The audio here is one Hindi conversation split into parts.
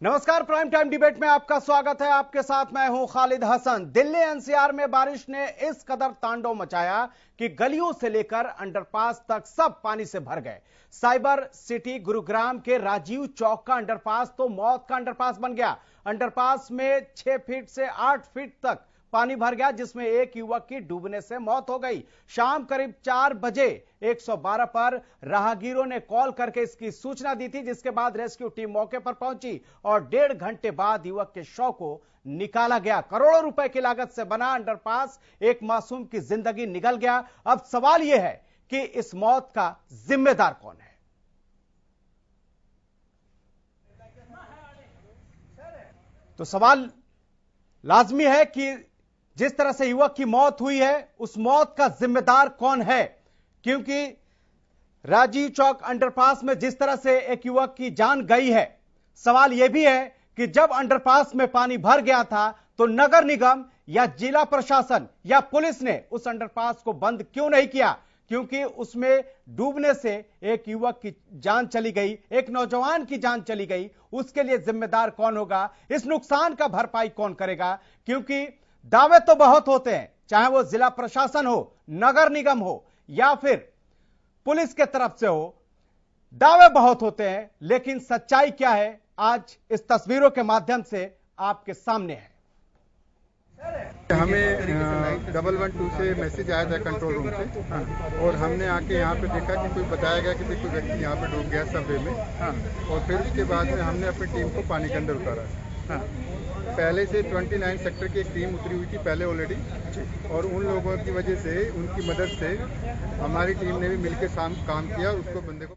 नमस्कार, प्राइम टाइम डिबेट में आपका स्वागत है। आपके साथ मैं हूं खालिद हसन। दिल्ली एनसीआर में बारिश ने इस कदर तांडव मचाया कि गलियों से लेकर अंडरपास तक सब पानी से भर गए। साइबर सिटी गुरुग्राम के राजीव चौक का अंडरपास तो मौत का अंडरपास बन गया। अंडरपास में 6 फीट से 8 फीट तक पानी भर गया, जिसमें एक युवक की डूबने से मौत हो गई। शाम करीब 4 बजे 112 पर राहगीरों ने कॉल करके इसकी सूचना दी थी, जिसके बाद रेस्क्यू टीम मौके पर पहुंची और 1.5 घंटे बाद युवक के शव को निकाला गया। करोड़ों रुपए की लागत से बना अंडरपास एक मासूम की जिंदगी निकल गया। अब सवाल यह है कि इस मौत का जिम्मेदार कौन है? तो सवाल लाजमी है कि जिस तरह से युवक की मौत हुई है, उस मौत का जिम्मेदार कौन है? क्योंकि राजीव चौक अंडरपास में जिस तरह से एक युवक की जान गई है, सवाल यह भी है कि जब अंडरपास में पानी भर गया था तो नगर निगम या जिला प्रशासन या पुलिस ने उस अंडरपास को बंद क्यों नहीं किया? क्योंकि उसमें डूबने से एक युवक की जान चली गई, एक नौजवान की जान चली गई। उसके लिए जिम्मेदार कौन होगा? इस नुकसान का भरपाई कौन करेगा? क्योंकि दावे तो बहुत होते हैं, चाहे वो जिला प्रशासन हो, नगर निगम हो या फिर पुलिस के तरफ से हो, दावे बहुत होते हैं, लेकिन सच्चाई क्या है आज इस तस्वीरों के माध्यम से आपके सामने है। हमें 112 से मैसेज आया था कंट्रोल रूम से, और हमने आके यहाँ पे देखा कि कोई बताया गया कि कोई व्यक्ति यहाँ पे डूब गया सबवे में। और फिर उसके बाद में हमने अपनी टीम को पानी के अंदर उतारा। पहले से 29 सेक्टर की एक टीम उतरी हुई थी पहले ऑलरेडी, और उन लोगों की वजह से, उनकी मदद से हमारी टीम ने भी मिलकर काम किया और उसको बंदे को।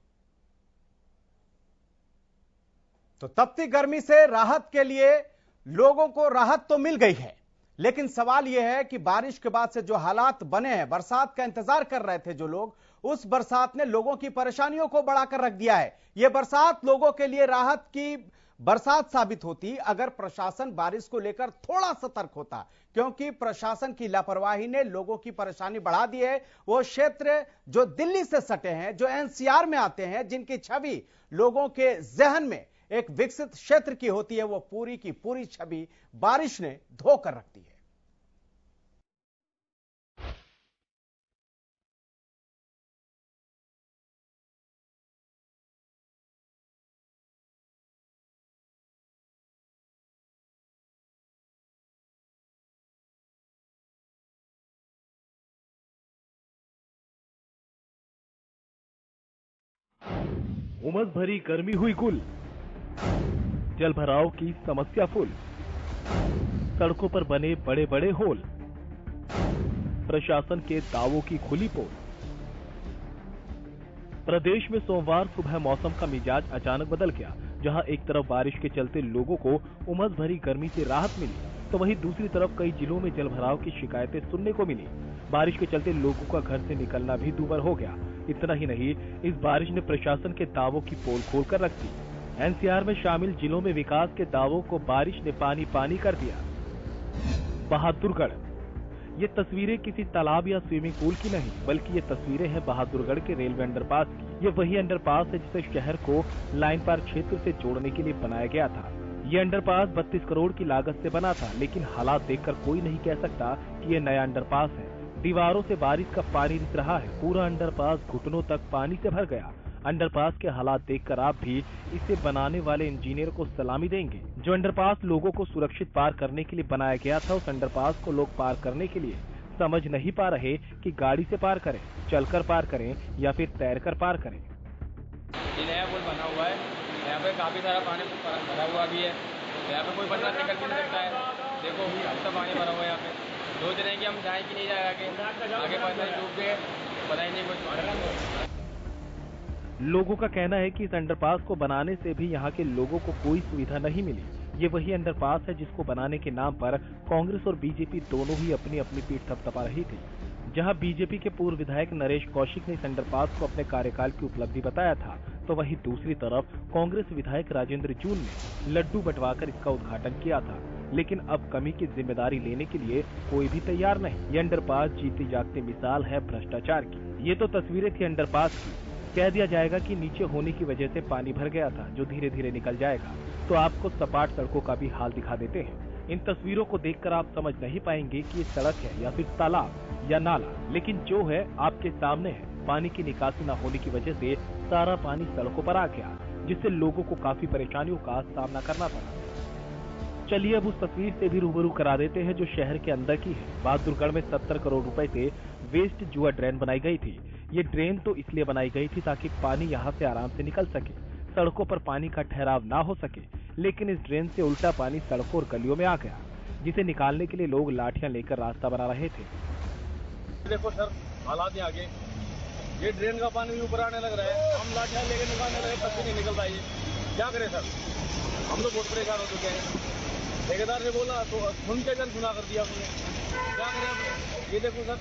तो तपती गर्मी से राहत के लिए लोगों को राहत तो मिल गई है, लेकिन सवाल यह है कि बारिश के बाद से जो हालात बने हैं, बरसात का इंतजार कर रहे थे जो लोग, उस बरसात ने लोगों की परेशानियों को बढ़ाकर रख दिया है। यह बरसात लोगों के लिए राहत की बरसात साबित होती अगर प्रशासन बारिश को लेकर थोड़ा सतर्क होता, क्योंकि प्रशासन की लापरवाही ने लोगों की परेशानी बढ़ा दी है। वो क्षेत्र जो दिल्ली से सटे हैं, जो एनसीआर में आते हैं, जिनकी छवि लोगों के जहन में एक विकसित क्षेत्र की होती है, वो पूरी की पूरी छवि बारिश ने धोकर रख दी है। उमस भरी गर्मी हुई गुल, जल भराव की समस्या फुल, सड़कों पर बने बड़े बड़े होल, प्रशासन के दावों की खुली पोल। प्रदेश में सोमवार सुबह मौसम का मिजाज अचानक बदल गया। जहां एक तरफ बारिश के चलते लोगों को उमस भरी गर्मी से राहत मिली, तो वहीं दूसरी तरफ कई जिलों में जल भराव की शिकायतें सुनने को मिली। बारिश के चलते लोगों का घर से निकलना भी दूभर हो गया। इतना ही नहीं, इस बारिश ने प्रशासन के दावों की पोल खोलकर रख दी। एनसीआर में शामिल जिलों में विकास के दावों को बारिश ने पानी पानी कर दिया। बहादुरगढ़, ये तस्वीरें किसी तालाब या स्विमिंग पूल की नहीं, बल्कि ये तस्वीरें हैं बहादुरगढ़ के रेलवे अंडरपास की। ये वही अंडरपास है जिसे शहर को लाइन पार क्षेत्र से जोड़ने के लिए बनाया गया था। ये अंडरपास 32 करोड़ की लागत से बना था, लेकिन हालात देखकर कोई नहीं कह सकता कि ये नया अंडरपास है। दीवारों से बारिश का पानी रिस रहा है, पूरा अंडरपास घुटनों तक पानी से भर गया। अंडरपास के हालात देखकर आप भी इसे बनाने वाले इंजीनियर को सलामी देंगे। जो अंडरपास लोगों को सुरक्षित पार करने के लिए बनाया गया था, उस अंडरपास को लोग पार करने के लिए समझ नहीं पा रहे कि गाड़ी से पार करें, चलकर पार करें या फिर तैरकर पार करें। ये नया पुल बना हुआ है, यहाँ पे काफी सारा पानी भरा हुआ भी है। यहाँ पे कोई बंदा निकल भी नहीं सकता है। देखो अच्छा पानी भरा हुआ है। यहाँ पे सोच रहे हैं कि हम जाए कि नहीं जाए, आगे पता नहीं डूब गए, पता ही नहीं कुछ। लोगों का कहना है कि इस अंडरपास को बनाने से भी यहाँ के लोगों को कोई सुविधा नहीं मिली। ये वही अंडरपास है जिसको बनाने के नाम पर कांग्रेस और बीजेपी दोनों ही अपनी अपनी पीठ थपथपा रही थी। जहां बीजेपी के पूर्व विधायक नरेश कौशिक ने इस अंडरपास को अपने कार्यकाल की उपलब्धि बताया था, तो वहीं दूसरी तरफ कांग्रेस विधायक राजेंद्र जून ने लड्डू बंटवाकर इसका उद्घाटन किया था। लेकिन अब कमी की जिम्मेदारी लेने के लिए कोई भी तैयार नहीं। ये अंडरपास जीती जागती मिसाल है भ्रष्टाचार की। ये तो तस्वीरें थी अंडरपास की। कह दिया जाएगा कि नीचे होने की वजह से पानी भर गया था, जो धीरे धीरे निकल जाएगा। तो आपको सपाट सड़कों का भी हाल दिखा देते हैं। इन तस्वीरों को देखकर आप समझ नहीं पाएंगे कि ये सड़क है या फिर तालाब या नाला, लेकिन जो है आपके सामने है। पानी की निकासी न होने की वजह से सारा पानी सड़कों पर आ गया, जिससे लोगों को काफी परेशानियों का सामना करना पड़ा। चलिए अब उस तस्वीर से भी रूबरू करा देते हैं जो शहर के अंदर की है। बहादुरगढ़ में 70 करोड़ रुपए से वेस्ट जुआ ड्रेन बनाई गई थी। ये ड्रेन तो इसलिए बनाई गई थी ताकि पानी यहाँ से आराम से निकल सके, सड़कों पर पानी का ठहराव ना हो सके, लेकिन इस ड्रेन से उल्टा पानी सड़कों और गलियों में आ गया, जिसे निकालने के लिए लोग लाठियां लेकर रास्ता बना रहे थे। देखो सर, हालात यहाँ आगे, ये ड्रेन का पानी भी ऊपर आने लग रहा है, हम लाठियां लेकर निकालने लगे तब भी नहीं निकल रहा है। क्या करें सर, हम तो बहुत परेशान हो चुके हैं। ठेकेदार ने बोला तो सुन के जन सुना कर दिया हमने, क्या करें। ये देखो सर,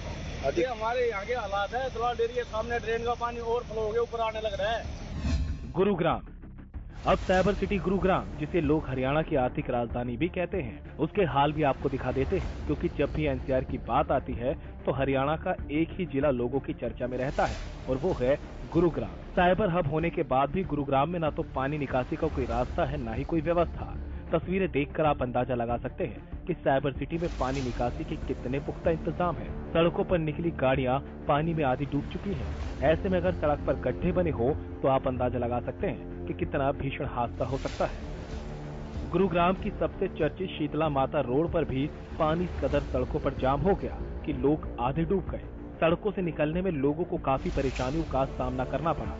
ये हमारे यहाँ के हालात है। दलाल डेयरी के सामने ड्रेन का पानी ओवरफ्लो हो गया, ऊपर आने लग रहा है। गुरुग्राम, अब साइबर सिटी गुरुग्राम, जिसे लोग हरियाणा की आर्थिक राजधानी भी कहते हैं, उसके हाल भी आपको दिखा देते हैं, क्योंकि जब भी एनसीआर की बात आती है तो हरियाणा का एक ही जिला लोगों की चर्चा में रहता है, और वो है गुरुग्राम। साइबर हब होने के बाद भी गुरुग्राम में न तो पानी निकासी का कोई रास्ता है, न ही कोई व्यवस्था। तस्वीरें देखकर आप अंदाजा लगा सकते हैं कि साइबर सिटी में पानी निकासी के कितने पुख्ता इंतजाम है। सड़कों पर निकली गाड़ियां पानी में आधी डूब चुकी हैं। ऐसे में अगर सड़क पर गड्ढे बने हो तो आप अंदाजा लगा सकते हैं कि कितना भीषण हादसा हो सकता है। गुरुग्राम की सबसे चर्चित शीतला माता रोड पर भी पानी कदर सड़कों पर जाम हो गया कि लोग आधे डूब गए। सड़कों से निकलने में लोगों को काफी परेशानियों का सामना करना पड़ा।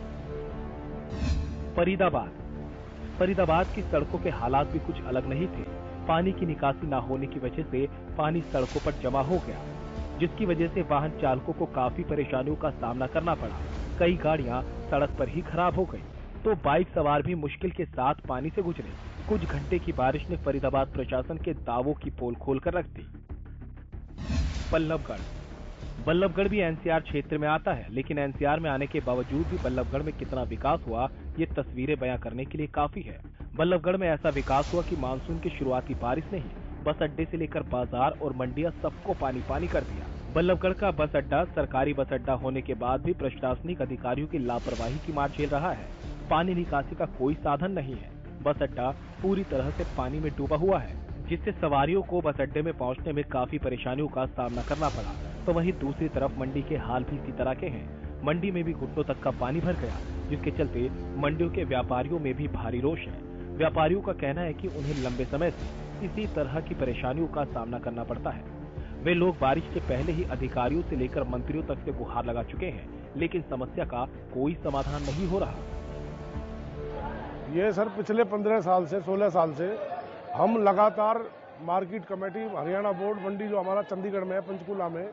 फरीदाबाद की सड़कों के हालात भी कुछ अलग नहीं थे। पानी की निकासी न होने की वजह से पानी सड़कों पर जमा हो गया, जिसकी वजह से वाहन चालकों को काफी परेशानियों का सामना करना पड़ा। कई गाड़ियां सड़क पर ही खराब हो गई, तो बाइक सवार भी मुश्किल के साथ पानी से गुजरे। कुछ घंटे की बारिश ने फरीदाबाद प्रशासन के दावों की पोल खोलकर रख दी। बल्लभगढ़ भी एनसीआर क्षेत्र में आता है, लेकिन एनसीआर में आने के बावजूद भी बल्लभगढ़ में कितना विकास हुआ ये तस्वीरें बयां करने के लिए काफी है। बल्लभगढ़ में ऐसा विकास हुआ कि मानसून की शुरुआती बारिश ने ही बस अड्डे से लेकर बाजार और मंडियां सबको पानी पानी कर दिया। बल्लभगढ़ का बस अड्डा सरकारी बस अड्डा होने के बाद भी प्रशासनिक अधिकारियों की लापरवाही की मार झेल रहा है। पानी निकासी का कोई साधन नहीं है। बस अड्डा पूरी तरह से पानी में डूबा हुआ है, जिससे सवारियों को बस अड्डे में पहुंचने में काफी परेशानियों का सामना करना पड़ा। तो वहीं दूसरी तरफ मंडी के हाल भी इसी तरह के हैं। मंडी में भी घुटनों तक का पानी भर गया, जिसके चलते मंडियों के व्यापारियों में भी भारी रोष है। व्यापारियों का कहना है कि उन्हें लंबे समय से इसी तरह की परेशानियों का सामना करना पड़ता है। वे लोग बारिश से पहले ही अधिकारियों से लेकर मंत्रियों तक से गुहार लगा चुके हैं, लेकिन समस्या का कोई समाधान नहीं हो रहा। ये सर पिछले 15 साल से 16 साल से हम लगातार मार्केट कमेटी हरियाणा बोर्ड मंडी जो हमारा चंडीगढ़ में है, पंचकूला में,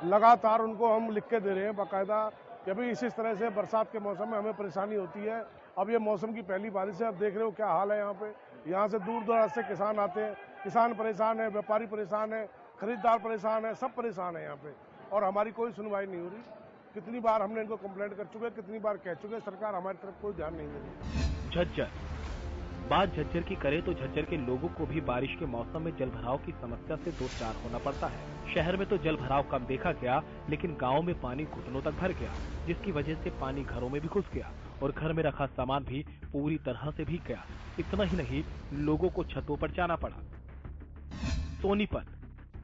लगातार उनको हम लिख के दे रहे हैं बाकायदा कि अभी इसी तरह से बरसात के मौसम में हमें परेशानी होती है। अब ये मौसम की पहली बारिश है, अब देख रहे हो क्या हाल है यहाँ पे। यहाँ से दूर दराज से किसान आते हैं, किसान परेशान है, व्यापारी परेशान है, खरीदार परेशान है, सब परेशान है यहाँ पे, और हमारी कोई सुनवाई नहीं हो रही। कितनी बार हमने इनको कंप्लेंट कर चुके, कितनी बार कह चुके, सरकार हमारी तरफ कोई ध्यान नहीं दे रही। बात झज्जर की करें तो झज्जर के लोगों को भी बारिश के मौसम में जलभराव की समस्या से दो चार होना पड़ता है। शहर में तो जलभराव कम देखा गया, लेकिन गांव में पानी घुटनों तक भर गया, जिसकी वजह से पानी घरों में भी घुस गया और घर में रखा सामान भी पूरी तरह से भीग गया। इतना ही नहीं, लोगों को छतों पर जाना पड़ा। सोनीपत,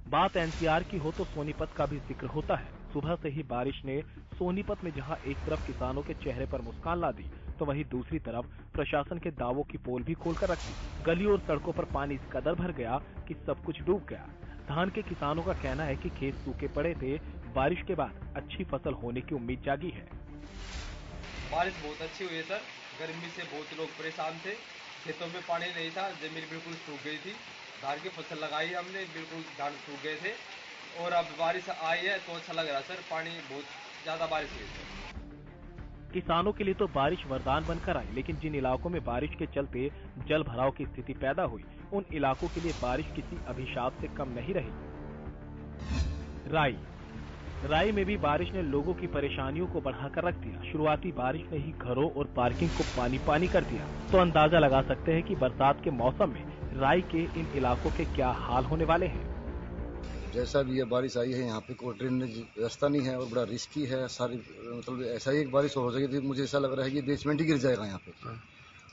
बात एनसीआर की हो तो सोनीपत का भी जिक्र होता है। सुबह से ही बारिश ने सोनीपत में जहां एक तरफ किसानों के चेहरे पर मुस्कान ला दी, तो वहीं दूसरी तरफ प्रशासन के दावों की पोल भी खोलकर रख दी। गलियों और सड़कों पर पानी इस कदर भर गया कि सब कुछ डूब गया। धान के किसानों का कहना है कि खेत सूखे पड़े थे, बारिश के बाद अच्छी फसल होने की उम्मीद जागी है। बारिश बहुत अच्छी हुई है सर, गर्मी से बहुत लोग परेशान थे, खेतों में पानी नहीं था, जमीन बिल्कुल सूख गई थी। धान की फसल लगाई हमने, बिल्कुल धान सूख गए थे, और अब बारिश आई है तो अच्छा लग रहा है सर। पानी बहुत ज्यादा बारिश हुई है। किसानों के लिए तो बारिश वरदान बनकर आई, लेकिन जिन इलाकों में बारिश के चलते जल भराव की स्थिति पैदा हुई, उन इलाकों के लिए बारिश किसी अभिशाप से कम नहीं रही। राई में भी बारिश ने लोगों की परेशानियों को बढ़ाकर रख दिया। शुरुआती बारिश ने ही घरों और पार्किंग को पानी पानी कर दिया, तो अंदाजा लगा सकते हैं कि बरसात के मौसम में राई के इन इलाकों के क्या हाल होने वाले हैं। जैसा भी ये बारिश आई है, यहाँ पे कोई ड्रेनेज व्यवस्था नहीं है और बड़ा रिस्की है। सारी मतलब ऐसा ही एक बारिश हो जाएगी तो मुझे ऐसा लग रहा है कि बेसमेंट ही गिर जाएगा यहाँ पे।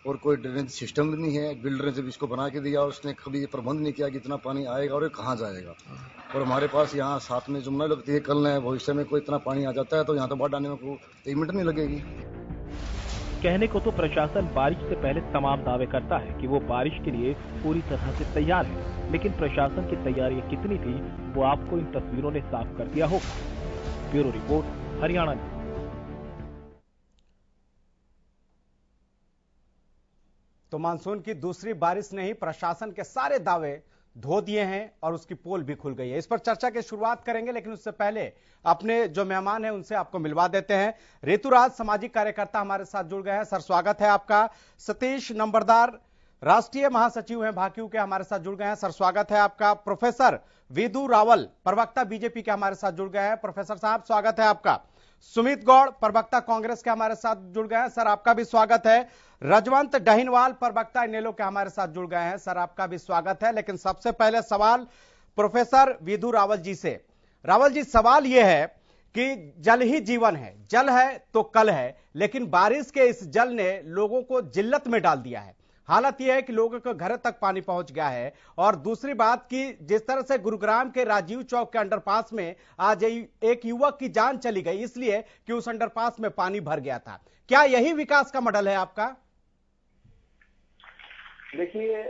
और कोई ड्रेनेज सिस्टम भी नहीं है। बिल्डर ने जब इसको बना के दिया और उसने कभी प्रबंध नहीं किया कि इतना पानी आएगा और ये कहाँ जाएगा। और हमारे पास यहाँ साथ में जुम्मन लगती है, कल है भविष्य में कोई इतना पानी आ जाता है तो यहाँ तो बाढ़ आने में कोई 1 मिनट नहीं लगेगी। कहने को तो प्रशासन बारिश से पहले तमाम दावे करता है कि वो बारिश के लिए पूरी तरह से तैयार है, लेकिन प्रशासन की तैयारियां कितनी थी वो आपको इन तस्वीरों ने साफ कर दिया होगा। Bureau report, Haryana news. तो मानसून की दूसरी बारिश ने ही प्रशासन के सारे दावे धो दिए हैं और उसकी पोल भी खुल गई है। इस पर चर्चा की शुरुआत करेंगे, लेकिन उससे पहले अपने जो मेहमान हैं उनसे आपको मिलवा देते हैं। ऋतुराज सामाजिक कार्यकर्ता हमारे साथ जुड़ गए हैं। सर, स्वागत है आपका। सतीश नंबरदार राष्ट्रीय महासचिव हैं भाकियू के, हमारे साथ जुड़ गए हैं। सर, स्वागत है आपका। प्रोफेसर विदु रावल, प्रवक्ता बीजेपी के, हमारे साथ जुड़ गए हैं। प्रोफेसर साहब, स्वागत है आपका। सुमित गौड़, प्रवक्ता कांग्रेस के, हमारे साथ जुड़ गए हैं। सर, आपका भी स्वागत है। रजवंत डहीनवाल, प्रवक्ता इनेलो के, हमारे साथ जुड़ गए हैं। सर, आपका भी स्वागत है। लेकिन सबसे पहले सवाल प्रोफेसर विदु रावल जी से। रावल जी, सवाल यह है कि जल ही जीवन है, जल है तो कल है, लेकिन बारिश के इस जल ने लोगों को जिल्लत में डाल दिया है। हालत यह है कि लोगों के घर तक पानी पहुंच गया है। और दूसरी बात कि जिस तरह से गुरुग्राम के राजीव चौक के अंडरपास में आज एक युवक की जान चली गई इसलिए कि उस अंडरपास में पानी भर गया था। क्या यही विकास का मॉडल है आपका? देखिए,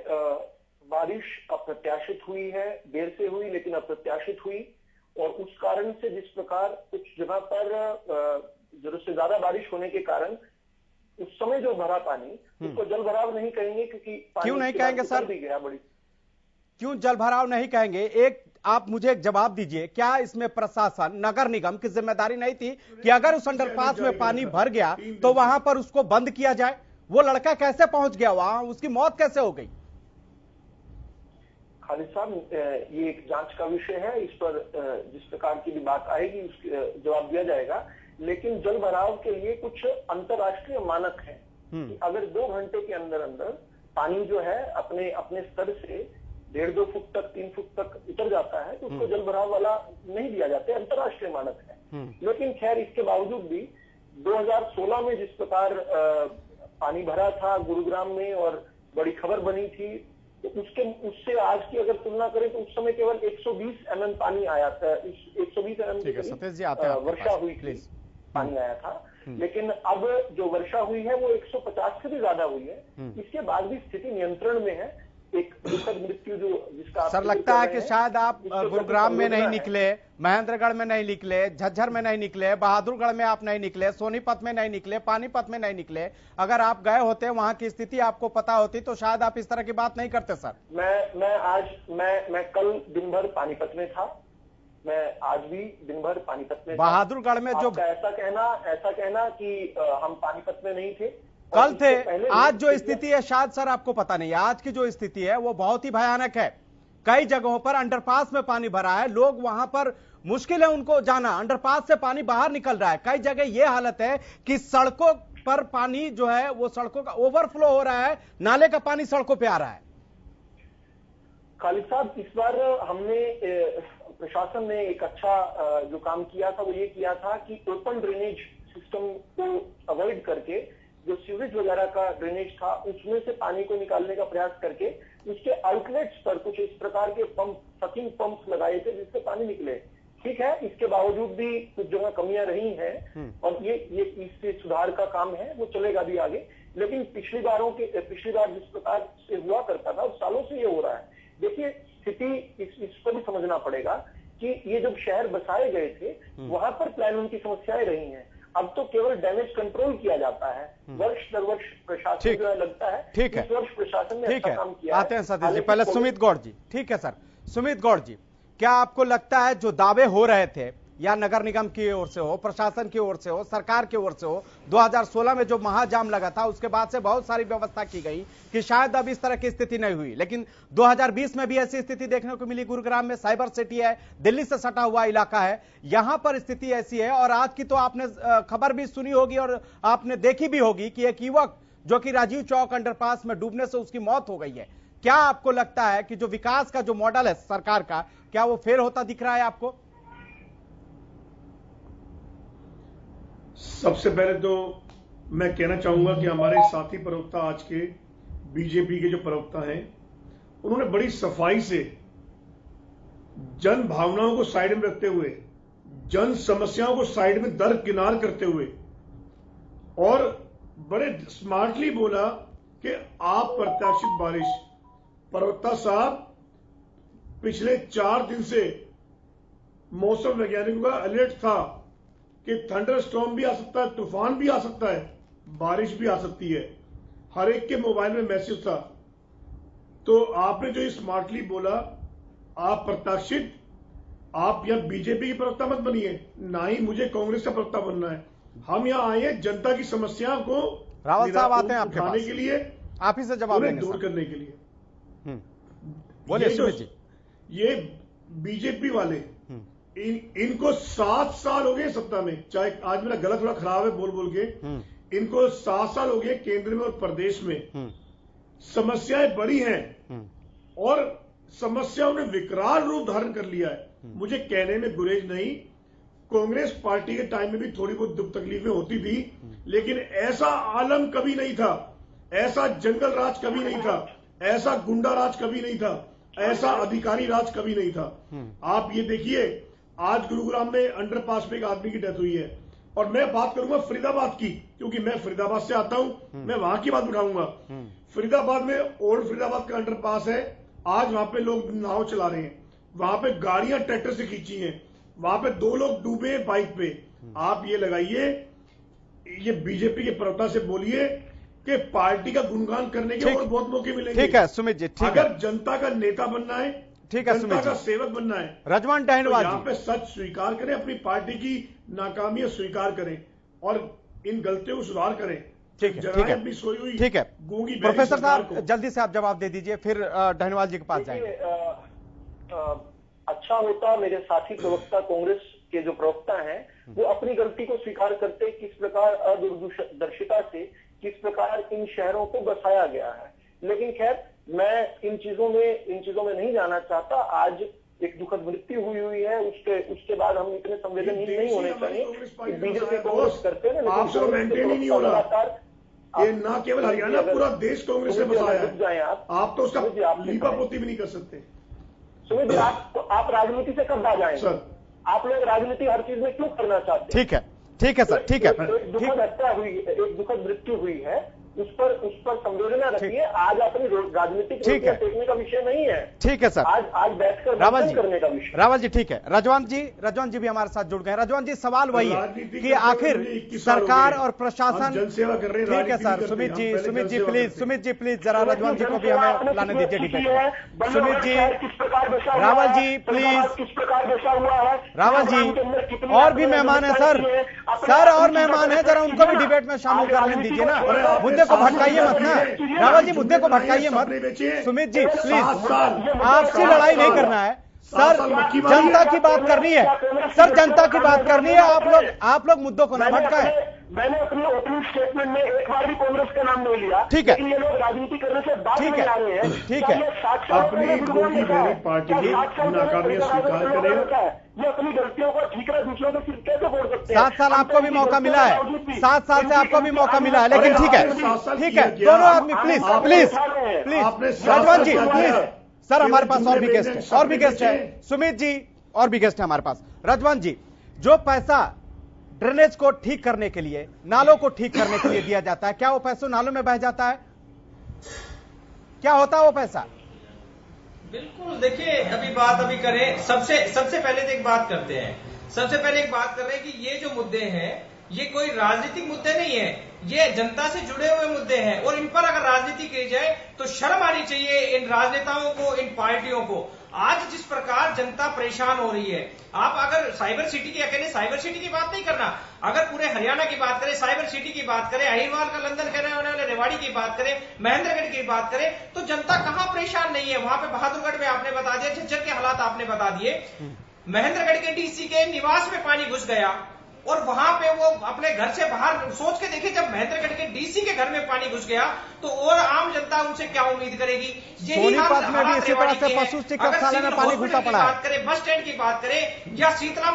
बारिश अप्रत्याशित हुई है, देर से हुई लेकिन अप्रत्याशित हुई, और उस कारण से जिस प्रकार कुछ जगह पर जरूरत से ज्यादा बारिश होने के कारण उस समय जो भरा पानी, उसको जल भराव नहीं कहेंगे, क्योंकि क्यों नहीं कहेंगे सर? भी गया बड़ी। क्यों जल भराव नहीं कहेंगे? एक आप मुझे एक जवाब दीजिए, क्या इसमें प्रशासन, नगर निगम की जिम्मेदारी नहीं थी कि अगर उस अंडरपास में पानी भर गया तो वहां पर उसको बंद किया जाए? वो लड़का कैसे पहुंच गया वहां, उसकी मौत कैसे हो गई? खालिद साहब, ये एक जांच का विषय है, इस पर जिस प्रकार की भी बात आएगी उसका जवाब दिया जाएगा। लेकिन जल भराव के लिए कुछ अंतर्राष्ट्रीय मानक हैं कि अगर 2 घंटे के अंदर अंदर पानी जो है अपने अपने स्तर से 1.5-2 फुट तक, 3 फुट तक उतर जाता है तो उसको जल भराव वाला नहीं दिया जाता, अंतर्राष्ट्रीय मानक है। लेकिन खैर, इसके बावजूद भी 2016 में जिस प्रकार पानी भरा था गुरुग्राम में और बड़ी खबर बनी थी, तो उससे आज की अगर तुलना करें तो उस समय केवल 120 mm पानी आया था। 120 mm की वर्षा हुई थी, पानी आया था। लेकिन अब जो वर्षा हुई है वो 150 से भी ज्यादा हुई है। इसके बाद भी स्थिति नियंत्रण में है। एक दुखद मृत्यु जो जिसका सर लगता है कि शायद आप गुरुग्राम में नहीं निकले, महेंद्रगढ़ में नहीं निकले, झज्जर में नहीं निकले, बहादुरगढ़ में आप नहीं निकले, सोनीपत में नहीं निकले, पानीपत में नहीं निकले। अगर आप गए होते, वहां की स्थिति आपको पता होती तो शायद आप इस तरह की बात नहीं करते। सर, मैं कल दिन भर पानीपत में था, मैं आज भी दिन भर पानीपत में। बहादुरगढ़ में जो ऐसा कहना कि हम पानीपत में नहीं थे, कल थे। आज जो स्थिति है शायद सर आपको पता नहीं है, आज की जो स्थिति है वो बहुत ही भयानक है। कई जगहों पर अंडरपास में पानी भरा है, लोग वहां पर मुश्किल है उनको जाना, अंडरपास से पानी बाहर निकल रहा है। कई जगह यह हालत है कि सड़कों पर पानी जो है वो सड़कों का ओवरफ्लो हो रहा है, नाले का पानी सड़कों पे आ रहा है। खालिद साहब, इस बार हमने प्रशासन ने एक अच्छा जो काम किया था वो ये किया था कि ओपन ड्रेनेज सिस्टम को अवॉइड करके जो सीवेज वगैरह का ड्रेनेज था उसमें से पानी को निकालने का प्रयास करके उसके आउटलेट्स पर कुछ इस प्रकार के सकिंग पंप्स लगाए थे जिससे पानी निकले। ठीक है, इसके बावजूद भी कुछ जगह कमियां रही हैं और ये इससे सुधार का काम है, वो चलेगा भी आगे। लेकिन पिछली बार जिस प्रकार से हुआ करता था, सालों से ये हो रहा है। देखिए, स्थिति इसको भी समझना पड़ेगा कि ये जब शहर बसाए गए थे वहां पर प्लानिंग की समस्याएं रही हैं। अब तो केवल डैमेज कंट्रोल किया जाता है, वर्ष दर वर्ष प्रशासन जो है लगता है। ठीक है, इस वर्ष प्रशासन ने अच्छा काम किया। आते हैं सतीश जी, पहले सुमित गौड़ जी। ठीक है सर, सुमित गौड़ जी, क्या आपको लगता है जो दावे हो रहे थे, या नगर निगम की ओर से हो, प्रशासन की ओर से हो, सरकार की ओर से हो, 2016 में जो महाजाम लगा था उसके बाद से बहुत सारी व्यवस्था की गई कि शायद अब इस तरह की स्थिति नहीं हुई, लेकिन 2020 में भी ऐसी स्थिति देखने को मिली। गुरुग्राम में साइबर सिटी है, दिल्ली से सटा हुआ इलाका है, यहां पर स्थिति ऐसी है। और आज की तो आपने खबर भी सुनी होगी और आपने देखी भी होगी कि एक युवक जो कि राजीव चौक अंडरपास में डूबने से उसकी मौत हो गई है। क्या आपको लगता है कि जो विकास का जो मॉडल है सरकार का, क्या वो फेल होता दिख रहा है आपको? सबसे पहले तो मैं कहना चाहूंगा कि हमारे साथी प्रवक्ता आज के बीजेपी के जो प्रवक्ता हैं, उन्होंने बड़ी सफाई से जन भावनाओं को साइड में रखते हुए, जन समस्याओं को साइड में दरकिनार करते हुए और बड़े स्मार्टली बोला कि आप प्रत्याशित बारिश। प्रवक्ता साहब, पिछले 4 दिन से मौसम वैज्ञानिकों का अलर्ट था कि थंडर स्टॉर्म भी आ सकता है, तूफान भी आ सकता है, बारिश भी आ सकती है। हर एक के मोबाइल में मैसेज था। तो आपने जो स्मार्टली बोला, आप प्रत्याशित, आप यहां बीजेपी की प्रवक्ता मत बनिए, ना ही मुझे कांग्रेस का प्रवक्ता बनना है। हम यहां आए हैं जनता की समस्या को रावत साहब आते हैं आपके पास के लिए, आप ही से जवाब देंगे, दूर करने के लिए। बोलिए सुमित जी। ये बीजेपी वाले इनको 7 साल हो गए सत्ता में, चाहे आज मेरा गला थोड़ा खराब है बोल बोल के, इनको 7 साल हो गए केंद्र में और प्रदेश में। समस्याएं बड़ी हैं और समस्याओं ने विकराल रूप धारण कर लिया है। मुझे कहने में गुरेज नहीं, कांग्रेस पार्टी के टाइम में भी थोड़ी बहुत दुख तकलीफें होती थी, लेकिन ऐसा आलम कभी नहीं था, ऐसा जंगल राज कभी नहीं था, ऐसा गुंडा राज कभी नहीं था, ऐसा अधिकारी राज कभी नहीं था। आप ये देखिए, आज गुरुग्राम में अंडरपास में एक आदमी की डेथ हुई है, और मैं बात करूंगा फरीदाबाद की, क्योंकि मैं फरीदाबाद से आता हूं, मैं वहां की बात उठाऊंगा। फरीदाबाद में ओल्ड फरीदाबाद का अंडरपास है, आज वहां पे लोग नाव चला रहे हैं, वहां पे गाड़ियां ट्रैक्टर से खींची हैं, वहां पे 2 लोग डूबे बाइक पे। आप ये लगाइए, ये बीजेपी के प्रवक्ता से बोलिए कि पार्टी का गुणगान करने के और बहुत मौके मिलेंगे। ठीक है सुमित जी, ठीक है। अगर जनता का नेता बनना है, ठीक है सुमित जी, जनता का सेवक बनना है, रजवान टहलवाल यहाँ पे सच स्वीकार करें, अपनी पार्टी की नाकामियां स्वीकार करें और इन गलतियों को सुधार करें। ठीक है, ठीक है, सोई हुई ठीक है। प्रोफेसर साहब जल्दी से आप जवाब दे दीजिए, फिर टहलवाल जी के पास जाएंगे। अच्छा होता मेरे साथी प्रवक्ता कांग्रेस के जो प्रवक्ता हैं वो अपनी गलती को स्वीकार करते, किस प्रकार अदूरदर्शिता से किस प्रकार इन शहरों को बसाया गया है। लेकिन खैर, मैं इन चीजों में नहीं जाना चाहता। आज एक दुखद मृत्यु हुई है, उसके बाद हम इतने संवेदनहीन नहीं होने चाहिए। बीजेपी कांग्रेस करते हैं, ये ना केवल हरियाणा, पूरा देश कांग्रेस ने बसाया है। आप तो उसका लीपापोती भी नहीं कर सकते। सुमित जी, आप राजनीति से कब आ जाएंगे? आप लोग राजनीति हर चीज में क्यों करना चाहते हैं? ठीक है, ठीक है सर, ठीक है। एक दुखद हत्या हुई, एक दुखद मृत्यु हुई है, उस पर संवेदना रखिए। आज अपनी राजनीतिक रोटियां सेकने का विषय नहीं है। ठीक है सर, आज बैठकर रावल जी करने का विषय। रावल जी ठीक है। रजवान जी भी हमारे साथ जुड़ गए। रजवान जी, सवाल वही है कि आखिर सरकार और प्रशासन जनसेवा कर रहे हैं। ठीक है सर, सुमित जी प्लीज जरा रजवान जी को भी हमें लाने दीजिए डिबेट में। सुमित जी, रावल जी प्लीज, किस प्रकार बसा हुआ है रावल जी, और भी मेहमान है सर, और मेहमान है, जरा उनको भी डिबेट में शामिल करने दीजिए ना। मुद्दे को भटकाइए मत ना रावल जी, मुद्दे को भटकाइए मत। सुमित जी प्लीज, आपसी लड़ाई नहीं करना है सर, जनता की बात करनी है सर, जनता की बात करनी है। आप लोग मुद्दों को ना भटकाएं। मैंने अपनी ओपनिंग स्टेटमेंट में एक बार भी कांग्रेस का नाम नहीं लिया। ठीक है, ये लोग राजनीति करने से बात नहीं आ रहे हैं। ठीक है, अपनी पार्टी की नाकामियां स्वीकार करें। ये अपनी गलतियों को ठीक है, दूसरों को सिर्फ कैसे बोल सकते हैं? 7 साल आपको भी मौका मिला है, 7 साल से आपको भी मौका मिला है, लेकिन ठीक है, दोनों आदमी please Rizwan ji please. Sir हमारे पास और भी गेस्ट है, सुमित जी और भी गेस्ट है हमारे पास। रजवान जी, जो पैसा ड्रेनेज को ठीक करने के लिए, नालों को ठीक करने के लिए दिया जाता है, क्या वो पैसा नालों में बह जाता है? क्या होता है वो पैसा? बिल्कुल, देखिए अभी करें, सबसे पहले तो एक बात करते हैं, सबसे पहले एक बात कर रहे हैं कि ये जो मुद्दे हैं ये कोई राजनीतिक मुद्दे नहीं है, ये जनता से जुड़े हुए मुद्दे हैं, और इन पर अगर राजनीति की जाए तो शर्म आनी चाहिए इन राजनेताओं को, इन पार्टियों को। आज जिस प्रकार जनता परेशान हो रही है, आप अगर साइबर सिटी की, अकेले साइबर सिटी की बात नहीं करना, अगर पूरे हरियाणा की बात करें, साइबर सिटी की बात करें, अहिरवाल का लंदन कहने वाले रेवाड़ी की बात करें, महेंद्रगढ़ की बात करें, तो जनता कहां परेशान नहीं है। वहां पे बहादुरगढ़ में आपने बता दिया, झज्जर के हालात आपने बता दिए, महेंद्रगढ़ के डीसी के निवास में पानी घुस गया, और वहां पे वो अपने घर से बाहर सोच के देखिए, जब महेंद्रगढ़ के डीसी के घर में पानी घुस गया तो और आम जनता उनसे क्या उम्मीद करेगी। सोनीपत में भी इसी तरह से पशु चिकित्सालय में पानी घुसा पड़ा है। बात करें, बस स्टैंड की बात करें, या शीतला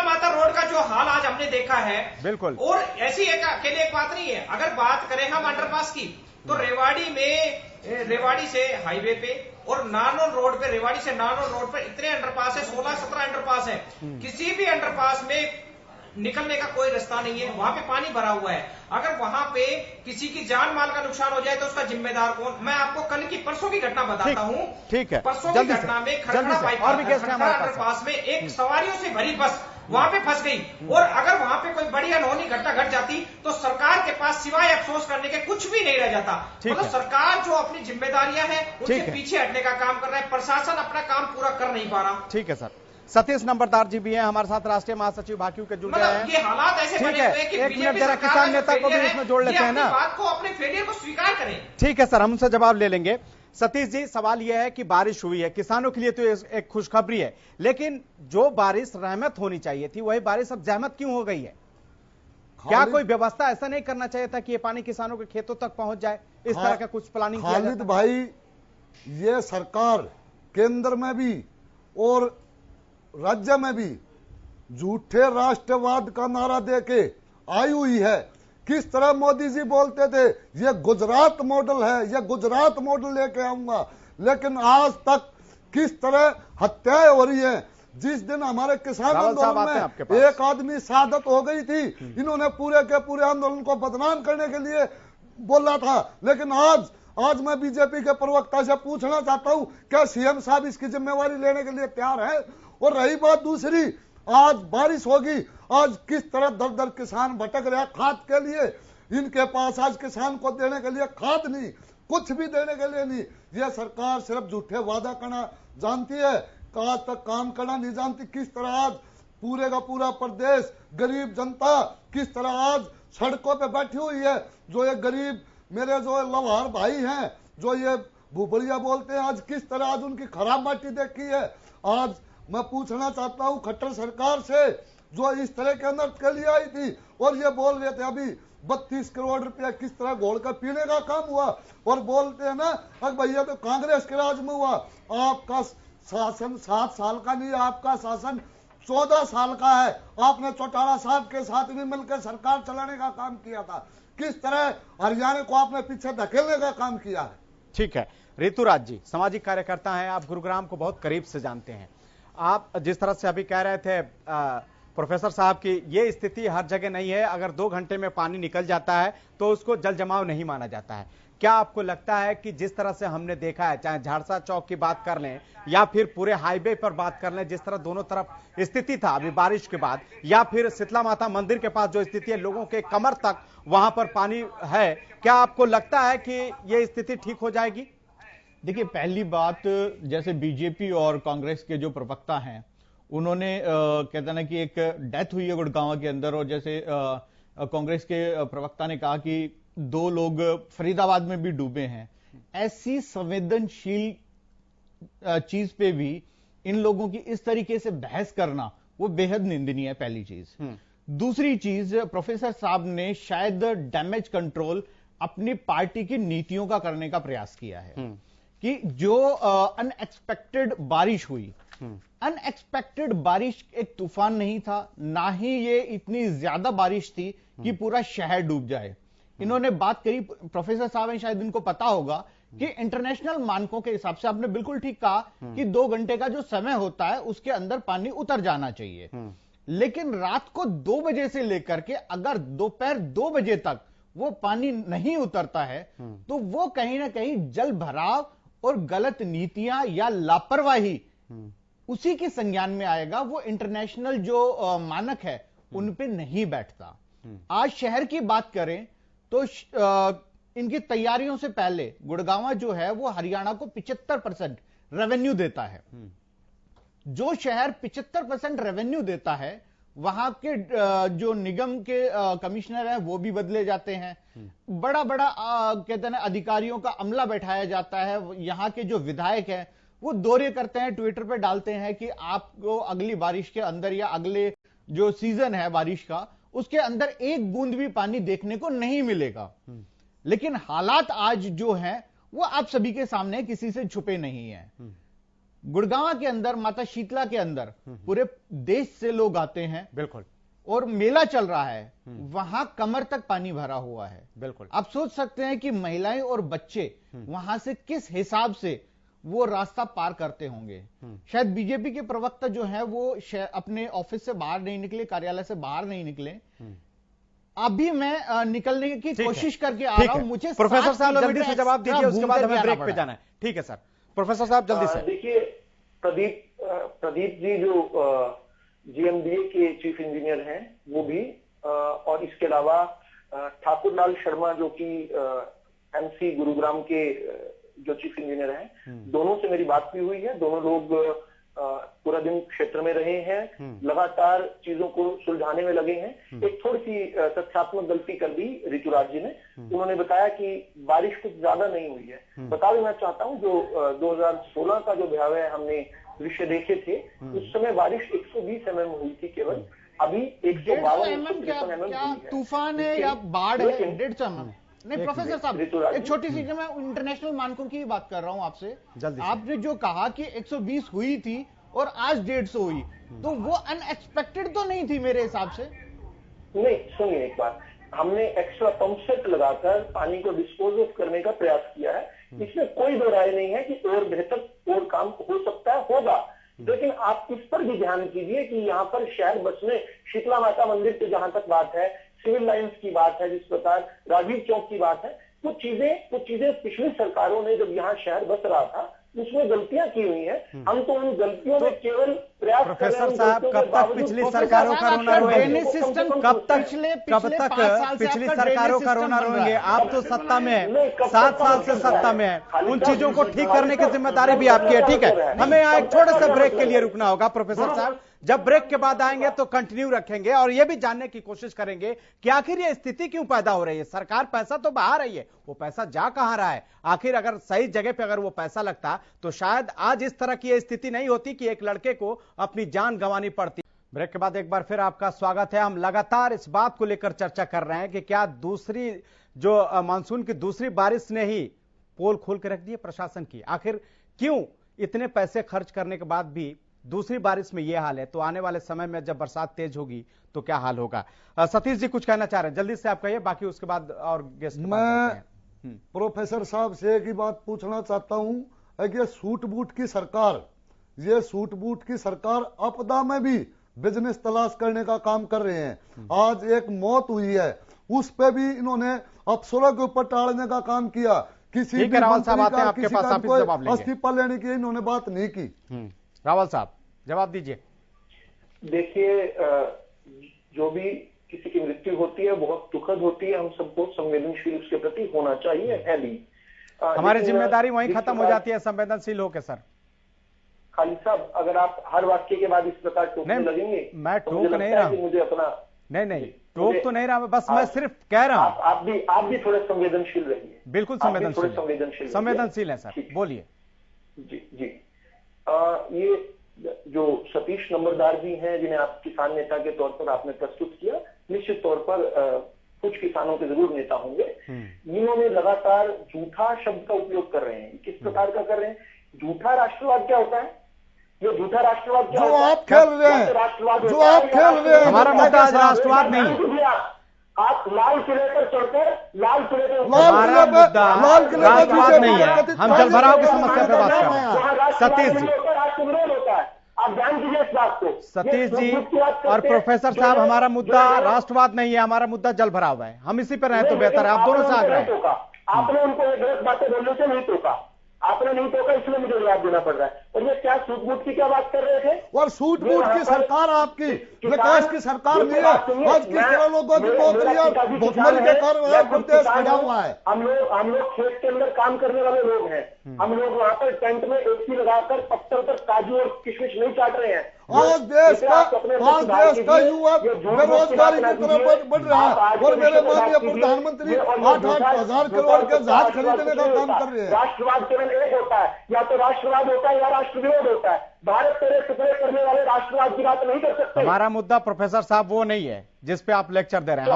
माता रोड का जो हाल आज हमने देखा है, बिल्कुल। और ऐसी अकेले एक बात नहीं है। अगर बात करें हम अंडरपास की, तो रेवाड़ी से हाईवे पे और नानोन रोड पे, रेवाड़ी से नानोन रोड पे इतने अंडरपास है, 16-17 अंडरपास है। किसी भी अंडरपास में निकलने का कोई रास्ता नहीं है, वहां पे पानी भरा हुआ है। अगर वहां पे किसी की जान माल का नुकसान हो जाए तो उसका जिम्मेदार कौन? मैं आपको परसों की घटना बताता हूं। ठीक है, परसों की घटना में खरखड़ा बाईपास में एक सवारियों से भरी बस वहां पे फंस गई, और अगर वहां पे कोई बड़ी अनहोनी घटना घट जाती तो सरकार के पास सिवाय अफसोस करने के कुछ भी नहीं रह जाता। मतलब सरकार जो अपनी जिम्मेदारियां हैं उनसे पीछे हटने का काम कर रहा है, प्रशासन अपना काम पूरा कर नहीं पा रहा। ठीक है सर। सतीश नंबरदार जी भी हैं हमारे साथ, राष्ट्रीय महासचिव भाकियू के जुड़ रहे हैं। ये हालात ऐसे बने हुए हैं कि एक मिनट जरा किसान नेता को भी इसमें जोड़ लेते हैं ना, बात को अपने फेलियर को स्वीकार करें। ठीक है सर, हम उनसे जवाब ले लेंगे। सतीश जी, सवाल यह है कि बारिश हुई है, किसानों के लिए तो एक खुशखबरी है, लेकिन जो बारिश रहमत होनी चाहिए थी वही बारिश अब जहमत क्यों हो गई है? क्या कोई व्यवस्था ऐसा नहीं करना चाहिए था कि ये पानी किसानों के खेतों तक पहुंच जाए? इस तरह का कुछ प्लानिंग किया जाता? खालिद भाई, ये सरकार केंद्र में भी और राज्य में भी झूठे राष्ट्रवाद का नारा देके आई हुई है। किस तरह मोदी जी बोलते थे, ये गुजरात मॉडल है, ये गुजरात मॉडल लेके आऊंगा, लेकिन आज तक किस तरह हत्याएं हो रही हैं। जिस दिन हमारे किसान आंदोलन में एक आदमी शहादत हो गई थी, इन्होंने पूरे के पूरे आंदोलन को बदनाम करने के लिए बोला था, लेकिन आज मैं बीजेपी के प्रवक्ता से पूछना चाहता हूं, क्या सीएम साहब इसकी जिम्मेवारी लेने के लिए तैयार है? और रही बात दूसरी, आज बारिश होगी, आज किस तरह दर दर किसान भटक रहा खाद के लिए, इनके पास आज किसान को देने के लिए खाद नहीं, कुछ भी देने के लिए नहीं। यह सरकार सिर्फ झूठे वादा करना जानती है, आज तक काम करना नहीं जानती। किस तरह आज पूरे का पूरा प्रदेश, गरीब जनता किस तरह आज सड़कों पे बैठी हुई है। जो ये गरीब मेरे जो लवार भाई हैं, जो ये भूपड़िया बोलते हैं, आज किस तरह आज उनकी खराब माटी देखी है। आज मैं पूछना चाहता हूं खट्टर सरकार से, जो इस तरह के अंदर के लिए आई थी और ये बोल रहे थे अभी 32 करोड़ रुपया किस तरह घोल कर पीने का काम हुआ, और बोलते हैं ना अरे भैया तो कांग्रेस के राज में हुआ। आपका शासन 7 साल का नहीं, आपका शासन 14 साल का है। आपने चौटाला साहब के साथ भी मिलकर सरकार चलाने का काम किया था। किस तरह हरियाणा को आपने पीछे धकेलने का काम किया है। ठीक है, ऋतुराज जी सामाजिक कार्यकर्ता हैं, आप गुरुग्राम को बहुत करीब से जानते हैं। आप जिस तरह से अभी कह रहे थे प्रोफेसर साहब की ये स्थिति हर जगह नहीं है, अगर 2 घंटे में पानी निकल जाता है तो उसको जल जमाव नहीं माना जाता है। क्या आपको लगता है कि जिस तरह से हमने देखा है, चाहे झाड़सा चौक की बात कर लें या फिर पूरे हाईवे पर बात कर लें, जिस तरह दोनों तरफ स्थिति था अभी बारिश के बाद, या फिर शीतला माता मंदिर के पास जो स्थिति है, लोगों के कमर तक वहां पर पानी है, क्या आपको लगता है कि ये स्थिति ठीक हो जाएगी? देखिए, पहली बात, जैसे बीजेपी और कांग्रेस के जो प्रवक्ता हैं उन्होंने कहते ना कि एक डेथ हुई है गुड़गांव के अंदर, और जैसे कांग्रेस के प्रवक्ता ने कहा कि 2 लोग फरीदाबाद में भी डूबे हैं। ऐसी संवेदनशील चीज पे भी इन लोगों की इस तरीके से बहस करना वो बेहद निंदनीय है, पहली चीज। दूसरी चीज, प्रोफेसर साहब ने शायद डैमेज कंट्रोल अपनी पार्टी की नीतियों का करने का प्रयास किया है कि जो अनएक्सपेक्टेड बारिश हुई, अनएक्सपेक्टेड बारिश एक तूफान नहीं था, ना ही ये इतनी ज्यादा बारिश थी कि पूरा शहर डूब जाए। इन्होंने बात करी, प्रोफेसर साहब हैं, शायद इनको पता होगा कि इंटरनेशनल मानकों के हिसाब से, आपने बिल्कुल ठीक कहा कि 2 घंटे का जो समय होता है उसके अंदर पानी उतर जाना चाहिए, लेकिन रात को 2 बजे से लेकर के अगर दोपहर 2 बजे तक वो पानी नहीं उतरता है तो वो कहीं ना कहीं जल भराव और गलत नीतियां या लापरवाही उसी के संज्ञान में आएगा। वो इंटरनेशनल जो मानक है उन पे नहीं बैठता। आज शहर की बात करें तो इनकी तैयारियों से पहले गुड़गांव जो है वो हरियाणा को 75% रेवेन्यू देता है। जो शहर 75% रेवेन्यू देता है, वहां के जो निगम के कमिश्नर हैं वो भी बदले जाते हैं, बड़ा बड़ा कहते हैं अधिकारियों का अमला बैठाया जाता है। यहां के जो विधायक हैं वो दौरे करते हैं, ट्विटर पे डालते हैं कि आपको अगली बारिश के अंदर या अगले जो सीजन है बारिश का, उसके अंदर एक बूंद भी पानी देखने को नहीं मिलेगा। लेकिन हालात आज जो है वो आप सभी के सामने, किसी से छुपे नहीं है। गुड़गांव के अंदर, माता शीतला के अंदर पूरे देश से लोग आते हैं, बिल्कुल, और मेला चल रहा है, वहां कमर तक पानी भरा हुआ है। बिल्कुल, आप सोच सकते हैं कि महिलाएं और बच्चे वहां से किस हिसाब से वो रास्ता पार करते होंगे। शायद बीजेपी के प्रवक्ता जो है वो अपने ऑफिस से बाहर नहीं निकले, कार्यालय से बाहर नहीं निकले। अभी मैं निकलने की कोशिश करके आ रहा हूं। मुझे प्रोफेसर साहब जल्दी से जवाब दीजिए, उसके बाद हमें ब्रेक पे जाना है। ठीक है सर, प्रोफेसर साहब जल्दी से। देखिए, प्रदीप जी जो जीएमडीए के चीफ इंजीनियर हैं, वो भी और इसके अलावा ठाकुर लाल शर्मा जो कि एमसी गुरुग्राम के जो चीफ इंजीनियर हैं, दोनों से मेरी बात भी हुई है। दोनों लोग पूरा दिन क्षेत्र में रहे हैं, लगातार चीजों को सुलझाने में लगे हैं। एक थोड़ी सी तथ्यात्मक गलती कर दी ऋतुराज जी ने। उन्होंने बताया कि बारिश कुछ ज्यादा नहीं हुई है। बता देना चाहता हूं, जो 2016 का जो भयावह हमने दृश्य देखे थे, उस समय बारिश 120 mm हुई थी केवल। अभी 152 mm तूफान है या बाढ़ है 150 mm? नहीं प्रोफेसर साहब, एक छोटी सी, मैं इंटरनेशनल मानकों की बात कर रहा हूं आपसे। आपने जो कहा कि 120 हुई थी और आज 150 हुई, तो वो अनएक्सपेक्टेड तो नहीं थी मेरे हिसाब से। नहीं, सुनिए एक बात, हमने एक्स्ट्रा पंप सेट लगाकर पानी को डिस्पोज ऑफ करने का प्रयास किया है। इसमें कोई दो राय नहीं है कि और बेहतर और काम हो सकता है, होगा। लेकिन आप इस पर भी ध्यान कीजिए कि यहाँ पर शहर बसने, शीतला माता मंदिर से जहां तक बात है, सिविल लाइंस की बात है, जिस प्रकार राजीव चौक की बात है, कुछ चीजें पिछली सरकारों ने जब यहाँ शहर बस रहा था उसमें गलतियां की हुई हैं। हम तो उन गलतियों में केवल प्रयास कर रहे हैं। प्रोफेसर साहब, कब तक पिछली सरकारों का रोना रोएंगे? कब तक पिछली सरकारों का रोना रोएंगे? आप तो सत्ता में है, 7 साल से सत्ता में है, उन चीजों को ठीक करने की जिम्मेदारी भी आपकी है। ठीक है, हमें यहाँ एक छोटे से ब्रेक के लिए रुकना होगा प्रोफेसर साहब। जब ब्रेक के बाद आएंगे तो कंटिन्यू रखेंगे और यह भी जानने की कोशिश करेंगे कि आखिर ये स्थिति क्यों पैदा हो रही है। सरकार पैसा तो बहा रही है, वो पैसा जा कहां रहा है? आखिर अगर सही जगह पे अगर वो पैसा लगता तो शायद आज इस तरह की स्थिति नहीं होती कि एक लड़के को अपनी जान गंवानी पड़ती। ब्रेक के बाद एक बार फिर आपका स्वागत है। हम लगातार इस बात को लेकर चर्चा कर रहे हैं कि क्या दूसरी जो मानसून की दूसरी बारिश ने ही पोल खोल के रख दिए प्रशासन की? आखिर क्यों इतने पैसे खर्च करने के बाद भी दूसरी बारिश में यह हाल है? तो आने वाले समय में जब बरसात तेज होगी तो क्या हाल होगा? सतीश जी कुछ कहना चाह रहे हैं, जल्दी से आप कहिए, बाकी उसके बाद और गेस्ट। मैं प्रोफेसर साहब से एक ही बात पूछना चाहता हूं कि ये सूट बूट की सरकार आपदा में भी बिजनेस तलाश करने का काम कर रहे हैं। आज एक मौत हुई है, उस पे भी इन्होंने अफसरों के ऊपर टालने का काम किया। किसी भी मंत्री का इस्तीफा लेने की इन्होंने बात नहीं की। रावल साहब जवाब दीजिए। देखिए, जो भी किसी की मृत्यु होती है बहुत दुखद होती है, हम सबको संवेदनशील उसके प्रति होना चाहिए, है भी। हमारी जिम्मेदारी वहीं खत्म हो जाती है संवेदनशील होकर। सर खालिद साहब, अगर आप हर वाक्य के बाद इस प्रकार टोकने लगेंगे, मैं टोक नहीं रहा हूं, मुझे अपना नहीं टोक तो नहीं रहा, बस मैं सिर्फ कह रहा हूं आप भी थोड़े संवेदनशील रहिए। बिल्कुल संवेदनशील है सर, बोलिए। जी ये जो सतीश नंबरदार जी हैं, जिन्हें आप किसान नेता के तौर पर आपने प्रस्तुत किया, निश्चित तौर पर कुछ किसानों के जरूर नेता होंगे। इन्होंने लगातार झूठा शब्द का उपयोग कर रहे हैं। किस प्रकार का कर रहे हैं? झूठा राष्ट्रवाद क्या होता है? ये झूठा राष्ट्रवाद क्या होता है? आप खेल रहे हैं, जो आप खेल रहे हैं। हमारा मुद्दा राष्ट्रवाद नहीं है। आप लाल किले पर चढ़कर हमारा मुद्दा राष्ट्रवाद नहीं है, हम जलभराव की समस्या पर बात कर रहे हैं। सतीश जी, राष्ट्रविरोध होता है, आप ध्यान दीजिए इस बात को। सतीश जी और प्रोफेसर साहब, हमारा मुद्दा राष्ट्रवाद नहीं है, हमारा मुद्दा जलभराव है। हम इसी पर रहे तो बेहतर है, आप दोनों से आग्रह है। आपने उनको गलत बातें बोलने से नहीं टोका, आपने नहीं टोका, इसलिए मुझे जवाब देना पड़ रहा है। और ये क्या सूट बूट की क्या बात कर रहे थे? और सूट बूट की सरकार आपकी, विकास की सरकार नहीं है। आज किस तरह लोगों की नौकरियां भुखमरी के कारण प्रदेश खड़ा हुआ है। हम लोग खेत के अंदर काम करने वाले लोग हैं। हम लोग वहां पर टेंट में एसी लगाकर पत्थर पर काजू और किशमिश नहीं चाट रहे हैं। आज देश का युवा बेरोजगारी की तरफ बढ़ रहा है और मेरे माननीय प्रधानमंत्री 8-8 हजार करोड़ के जहाज खरीदने का काम कर रहे हैं। राष्ट्रवाद केवल एक होता है, या तो राष्ट्रवाद होता है या राष्ट्रविरोध होता है। भारत तेरे टुकड़े करने वाले राष्ट्रवाद की बात नहीं कर सकते। हमारा मुद्दा प्रोफेसर साहब वो नहीं है जिस पे आप लेक्चर दे रहे हैं।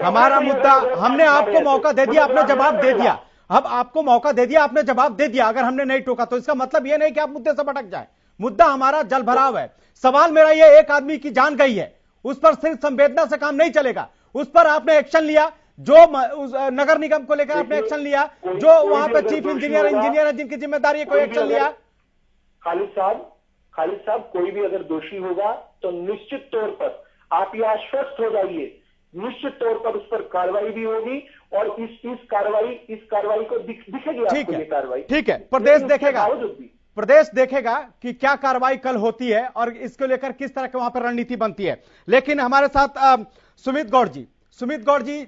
हमारा मुद्दा हमने आपको मौका दे दिया, आपने जवाब दे दिया। अब आपको मौका दे दिया, आपने जवाब दे दिया। अगर हमने नहीं टोका तो इसका मतलब यह नहीं कि आप मुद्दे से भटक जाए। मुद्दा हमारा जल भराव है। सवाल मेरा ये, एक आदमी की जान गई है, उस पर सिर्फ संवेदना से काम नहीं चलेगा। उस पर आपने एक्शन लिया, जो नगर निगम को लेकर आपने एक्शन लिया, जो वहां पे चीफ इंजीनियर है जिनकी जिम्मेदारी है, कोई एक्शन लिया? खालिद साहब कोई भी अगर दोषी होगा तो निश्चित तौर पर आप यह आश्वस्त हो जाइए, निश्चित तौर पर उस पर कार्रवाई भी होगी और इस कार्रवाई को दिखेगी आपको ये कार्रवाई। ठीक है, प्रदेश देखेगा कि क्या कार्रवाई कल होती है और इसको लेकर किस तरह के वहां पर रणनीति बनती है। लेकिन हमारे साथ सुमित गौड़ जी,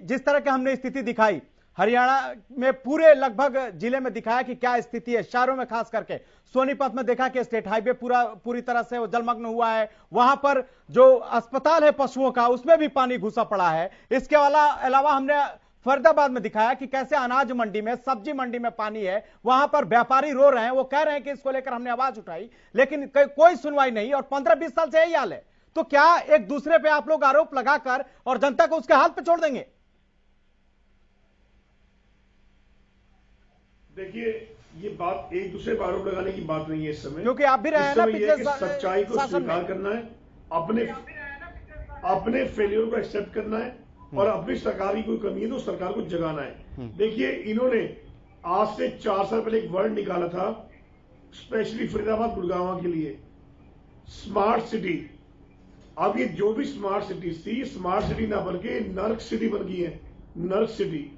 जिस तरह की हमने स्थिति दिखाई हरियाणा में, पूरे लगभग जिले में दिखाया कि क्या स्थिति है, शहरों में खास करके सोनीपत में देखा कि स्टेट हाईवे पूरी तरह से वो जलमग्न हुआ है। वहां पर जो अस्पताल है पशुओं का, उसमें भी पानी घुसा पड़ा है। इसके अलावा हमने फरीदाबाद में दिखाया कि कैसे अनाज मंडी में, सब्जी मंडी में पानी है, वहां पर व्यापारी रो रहे हैं। वो कह रहे हैं कि इसको लेकर हमने आवाज उठाई लेकिन कोई सुनवाई नहीं, और 15-20 साल से यही हाल है। तो क्या एक दूसरे पे आप लोग आरोप लगाकर और जनता को उसके हाल पे छोड़ देंगे? देखिए, ये बात एक दूसरे पर आरोप लगाने की बात नहीं है इस समय, क्योंकि आप भी रहे हैं ना पिछले सच्चाई को स्वीकार करना है, अपने फेलियर को एक्सेप्ट करना है और अपनी सरकार की कोई कमी है तो सरकार को जगाना है। देखिए, इन्होंने आज से 4 साल पहले एक वर्ड निकाला था स्पेशली फरीदाबाद गुड़गांव के लिए, स्मार्ट सिटी। अब ये जो भी स्मार्ट सिटी थी, स्मार्ट सिटी ना बन के नर्क सिटी बन गई है। नर्क सिटी,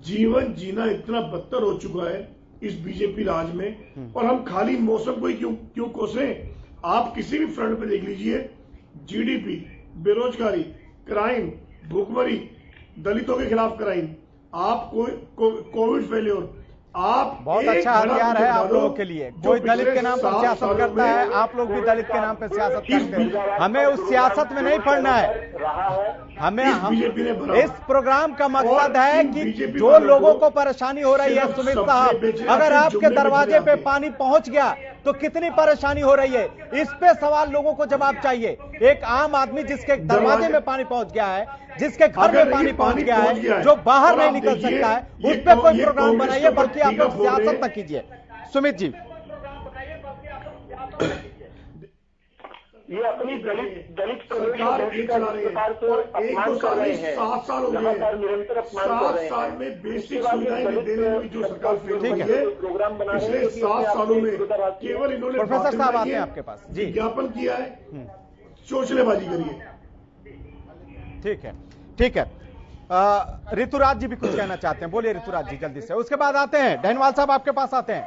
जीवन जीना इतना बदतर हो चुका है इस बीजेपी राज में, और हम खाली मौसम को ही क्यों कोसे। आप किसी भी फ्रंट पे देख लीजिए, जीडीपी, बेरोजगारी, क्राइम, भूखमरी, दलितों के खिलाफ क्राइम, आप कोविड फेल्योर, आप बहुत अच्छा हथियार है आप लोगों के लिए। कोई दलित के नाम पर सियासत करता है, आप लोग भी दलित के नाम पर सियासत करते हैं। हमें उस सियासत में नहीं पड़ना है। हमें इस प्रोग्राम का मकसद है कि जो लोगों को परेशानी हो रही है, सुमित साहब, अगर आपके दरवाजे पे पानी पहुंच गया तो कितनी परेशानी हो रही है, इस पे सवाल लोगों को जवाब चाहिए। एक आम आदमी जिसके दरवाजे में पानी पहुंच गया है, जिसके घर में पानी पहुंच गया है, जो बाहर नहीं निकल सकता है, उस पर कोई प्रोग्राम बनाइए, बल्कि आप लोग सियासत न कीजिए। सुमित जी, ये अपनी दलित सरकार एक चला रही है और एक दो साल में 7 साल हो गए, निरंतर 7 साल में बेसिक सुविधाएं देने में जो सरकार फेल हुई है, पिछले 7 सालों में केवल इन्होंने प्रोफेसर साहब आते हैं आपके पास जी, विज्ञापन किया है, चोचलेबाजी करिए। ठीक है। ऋतुराज जी भी कुछ कहना चाहते हैं, बोलिए ऋतुराज जी जल्दी से, उसके बाद आते हैं डहनवाल साहब आपके पास आते हैं।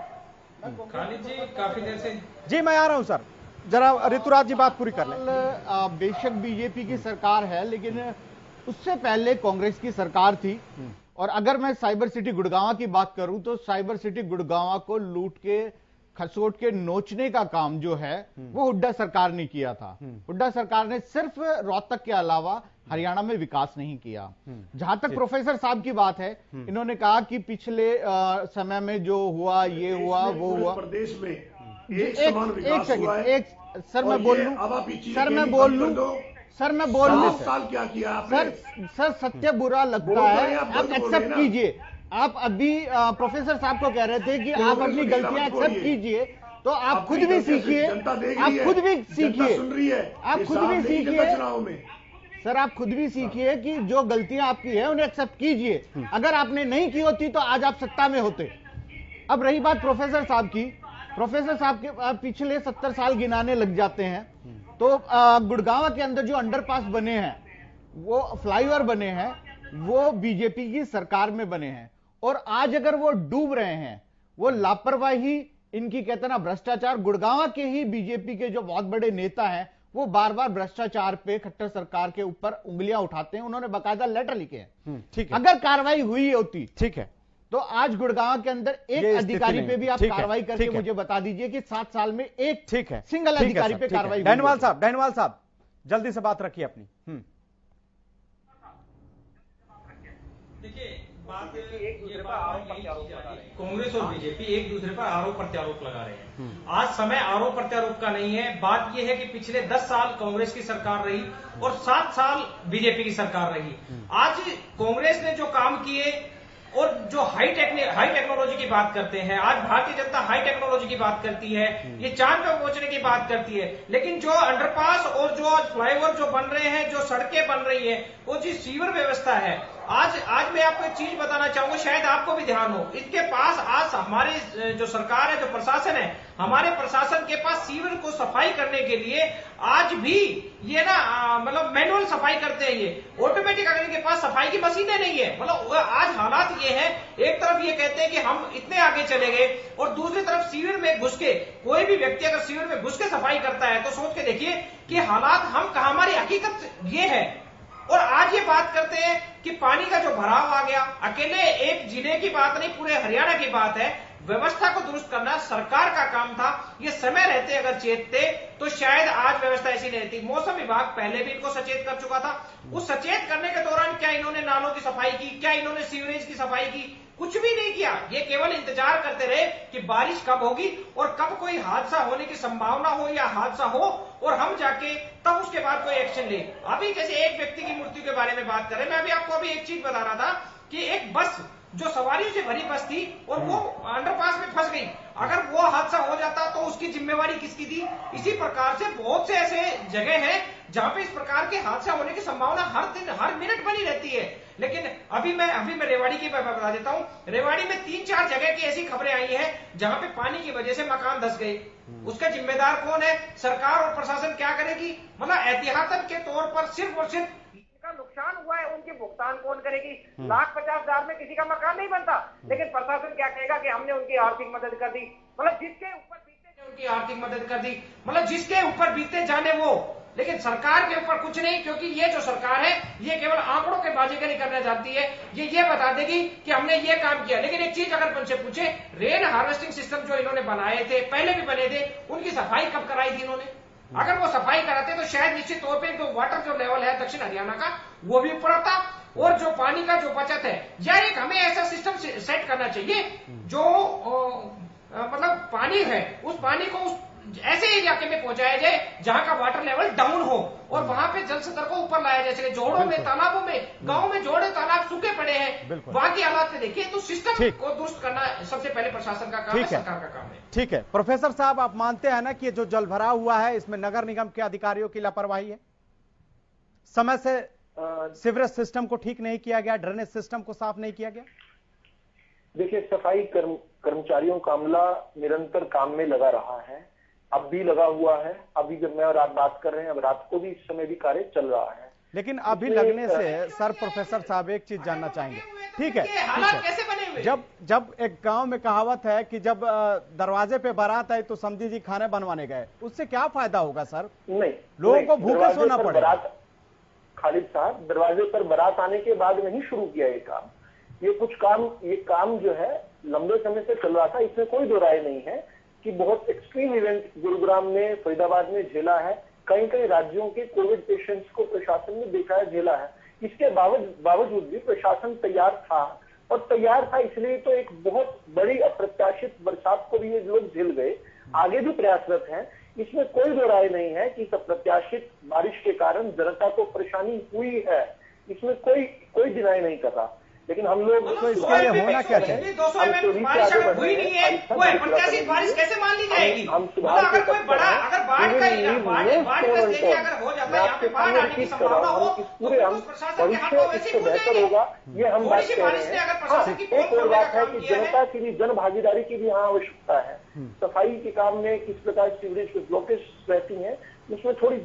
खालिद जी काफी देर से जी मैं आ रहा हूं सर, जरा ऋतुराज जी बात पूरी कर लें। बेशक बीजेपी की सरकार है, लेकिन उससे पहले कांग्रेस की सरकार थी। और अगर मैं साइबर सिटी गुड़गांव की बात करूं तो साइबर सिटी गुड़गांव को लूट के, खसोट के नोचने का काम जो है वो हुड्डा सरकार ने किया था। हुड्डा सरकार ने सिर्फ रोहतक के अलावा हरियाणा में विकास नहीं किया। जहां तक प्रोफेसर साहब की बात है, इन्होंने कहा कि पिछले समय में जो हुआ, ये हुआ, वो हुआ, प्रदेश में एक सेकंड, सर मैं बोल लूं, साल क्या किया आपने? सर सत्य बुरा लगता है, आप एक्सेप्ट कीजिए। आप अभी प्रोफेसर साहब को कह रहे थे कि आप अपनी गलतियां एक्सेप्ट कीजिए, तो आप खुद भी सीखिए, आप खुद भी सीखिए, आप खुद भी सीखिए सर, आप खुद भी सीखिए कि जो गलतियां आपकी है उन्हें एक्सेप्ट कीजिए। अगर आपने नहीं की होती तो आज आप सत्ता में होते। अब रही बात प्रोफेसर साहब की, प्रोफेसर साहब के पिछले 70 साल गिनाने लग जाते हैं, तो गुड़गांव के अंदर जो अंडरपास बने हैं, वो फ्लाईओवर बने हैं, वो बीजेपी की सरकार में बने हैं। और आज अगर वो डूब रहे हैं, वो लापरवाही, इनकी कहते ना भ्रष्टाचार, गुड़गांव के ही बीजेपी के जो बहुत बड़े नेता हैं वो बार बार भ्रष्टाचार पे, खट्टर सरकार के ऊपर उंगलियां उठाते हैं। उन्होंने बाकायदा लेटर लिखे हैं। ठीक है, अगर कार्रवाई हुई होती, ठीक है, तो आज गुड़गांव के अंदर एक अधिकारी पे भी आप कार्रवाई करके मुझे बता दीजिए कि 7 साल में एक सिंगल अधिकारी पे कार्रवाई। डैनवाल साहब जल्दी से बात रखिए अपनी। देखिए बात कांग्रेस और बीजेपी एक दूसरे पर आरोप प्रत्यारोप लगा रहे हैं। आज समय आरोप प्रत्यारोप का नहीं है। बात यह है कि पिछले 10 साल कांग्रेस की सरकार रही और 7 साल बीजेपी की सरकार रही। आज कांग्रेस ने जो काम किए और जो हाई टेक्नोलॉजी की बात करते हैं, आज भारतीय जनता हाई टेक्नोलॉजी की बात करती है, ये चांद पे पहुंचने की बात करती है, लेकिन जो अंडरपास और जो फ्लाईओवर जो बन रहे हैं, जो सड़कें बन रही है, वो जो सीवर व्यवस्था है, आज मैं आपको एक चीज बताना चाहूंगा, शायद आपको भी ध्यान हो, इसके पास आज हमारी जो सरकार है, जो प्रशासन है, हमारे प्रशासन के पास सीवर को सफाई करने के लिए आज भी ये मतलब मैनुअल सफाई करते हैं, ये ऑटोमेटिक अगर इनके पास सफाई की मशीनें नहीं है। मतलब आज हालात ये है, एक तरफ ये कहते हैं कि हम इतने आगे चले गए और दूसरी तरफ सीवर में घुस के कोई भी व्यक्ति अगर सीवर में घुस के सफाई करता है तो सोच के देखिए कि हालात हम कहां, हमारी हकीकत ये है। और आज ये बात करते हैं कि पानी का जो भराव आ गया, अकेले एक जिले की बात नहीं, पूरे हरियाणा की बात है। व्यवस्था को दुरुस्त करना सरकार का काम था। ये समय रहते अगर चेतते तो शायद आज व्यवस्था ऐसी नहीं रहती। मौसम विभाग पहले भी इनको सचेत कर चुका था। उस सचेत करने के दौरान क्या इन्होंने नालों की सफाई की, क्या इन्होंने सीवरेज की सफाई की? कुछ भी नहीं किया। ये केवल इंतजार करते रहे कि बारिश कब होगी और कब कोई हादसा होने की संभावना हो या हादसा हो और हम जाके तब उसके बाद कोई एक्शन ले। अभी जैसे एक व्यक्ति की मृत्यु के बारे में बात करें, मैं अभी आपको अभी एक चीज बता रहा था कि एक बस जो सवारियों से भरी बस थी और वो अंडरपास में फंस गई, अगर वो हादसा हो जाता तो उसकी जिम्मेवारी किसकी थी? इसी प्रकार से बहुत से ऐसे जगह हैं जहां पे इस प्रकार के हादसा होने की संभावना हर दिन हर मिनट बनी रहती है। लेकिन अभी मैं रेवाड़ी की बता देता हूं। रेवाड़ी में 3-4 जगह की ऐसी खबरें आई हैं जहां पे पानी की वजह से मकान धंस गए। उसका जिम्मेदार कौन है? सरकार और प्रशासन क्या करेगी? मतलब एहतियातन के तौर पर सिर्फ और सिर्फ नुकसान हुआ है उनके भुगतान कौन करेगी? 1,50,000 में किसी का मकान नहीं बनता, लेकिन प्रशासन क्या कहेगा कि हमने उनकी आर्थिक मदद कर दी। मतलब जिसके ऊपर बीतते उनकी आर्थिक मदद कर दी, मतलब जिसके ऊपर बीतते जाने वो, लेकिन सरकार के ऊपर कुछ नहीं, क्योंकि ये जो सरकार है ये केवल आंकड़ों के बाजीगरी करना चाहती है। ये बता देगी कि हमने ये काम किया, लेकिन एक चीज अगर उनसे पूछे, रेन हार्वेस्टिंग सिस्टम जो इन्होंने बनाए थे, पहले भी बने थे, उनकी सफाई कब कराई थी इन्होंने? अगर वो सफाई कराते तो शायद निश्चित तौर पे जो वाटर जो लेवल है दक्षिण हरियाणा का वो भी ऊपर आता और जो पानी का जो बचत है, यार एक हमें ऐसा सिस्टम सेट करना चाहिए जो मतलब पानी है उस पानी को उस ऐसे इलाके में पहुंचाया जाए जहां का वाटर लेवल डाउन हो और वहां पे जल स्तर को ऊपर लाया जाए। जैसे जोड़ों में, तालाबों में, गांव में जोड़े तालाब सूखे पड़े हैं, वहां की हालात में देखिए। तो सिस्टम को दुरुस्त करना सबसे पहले प्रशासन का काम है, सरकार का काम है। ठीक है प्रोफेसर साहब, आप मानते हैं ना कि ये जो जल भराव हुआ है इसमें नगर निगम के अधिकारियों की लापरवाही है? समय से सीवरेज सिस्टम को ठीक नहीं किया गया, ड्रेनेज सिस्टम को साफ नहीं किया गया? देखिए, सफाई कर्मचारियों का अमला निरंतर काम में लगा रहा है, अब भी लगा हुआ है। अभी जब मैं और आप बात कर रहे हैं, अब रात को भी इस समय भी कार्य चल रहा है। लेकिन अभी लगने से सर प्रोफेसर साहब एक चीज जानना चाहेंगे, ठीक है, कैसे बने हुए? जब एक गांव में कहावत है कि जब दरवाजे पे बारात आई तो समझी जी खाने बनवाने गए, उससे क्या फायदा होगा सर? नहीं, लोगों को भूखे सोना पड़ेगा। खालिद साहब, दरवाजे पर बारात आने के बाद नहीं शुरू किया ये काम। ये काम जो है लंबे समय से चल रहा था, इसमें कोई दो राय नहीं है कि बहुत एक्सट्रीम इवेंट गुरुग्राम में, फरीदाबाद में झेला है। कई कई राज्यों के कोविड पेशेंट्स को प्रशासन ने देखा है, झेला है। इसके बावजूद भी प्रशासन तैयार था, और तैयार था इसलिए तो एक बहुत बड़ी अप्रत्याशित बरसात को भी ये लोग झेल गए। आगे भी प्रयासरत हैं, इसमें कोई दो राय नहीं है कि इस अप्रत्याशित बारिश के कारण जनता को परेशानी हुई है, इसमें कोई डिनाई नहीं कर रहा। लेकिन हम लोग तो इसके लिए होना क्या चाहिए? 200 mm बारिश अगर हुई नहीं है, वो अप्रत्याशित बारिश कैसे मान ली जाएगी? अगर कोई बड़ा, अगर बाढ़ का एरिया अगर हो जाता है, यहाँ पे बाढ़ आने की संभावना हो, तो प्रशासन के हाथ में वैसे ही बेहतर होगा, ये हम बात कर रहे हैं। एक और बात है कि जनता की भी, जन भागीदारी की भी यहाँ आवश्यकता है। सफाई के काम में किस प्रकार सीवरेज की ब्लॉकेज रहती है, उसमें थोड़ी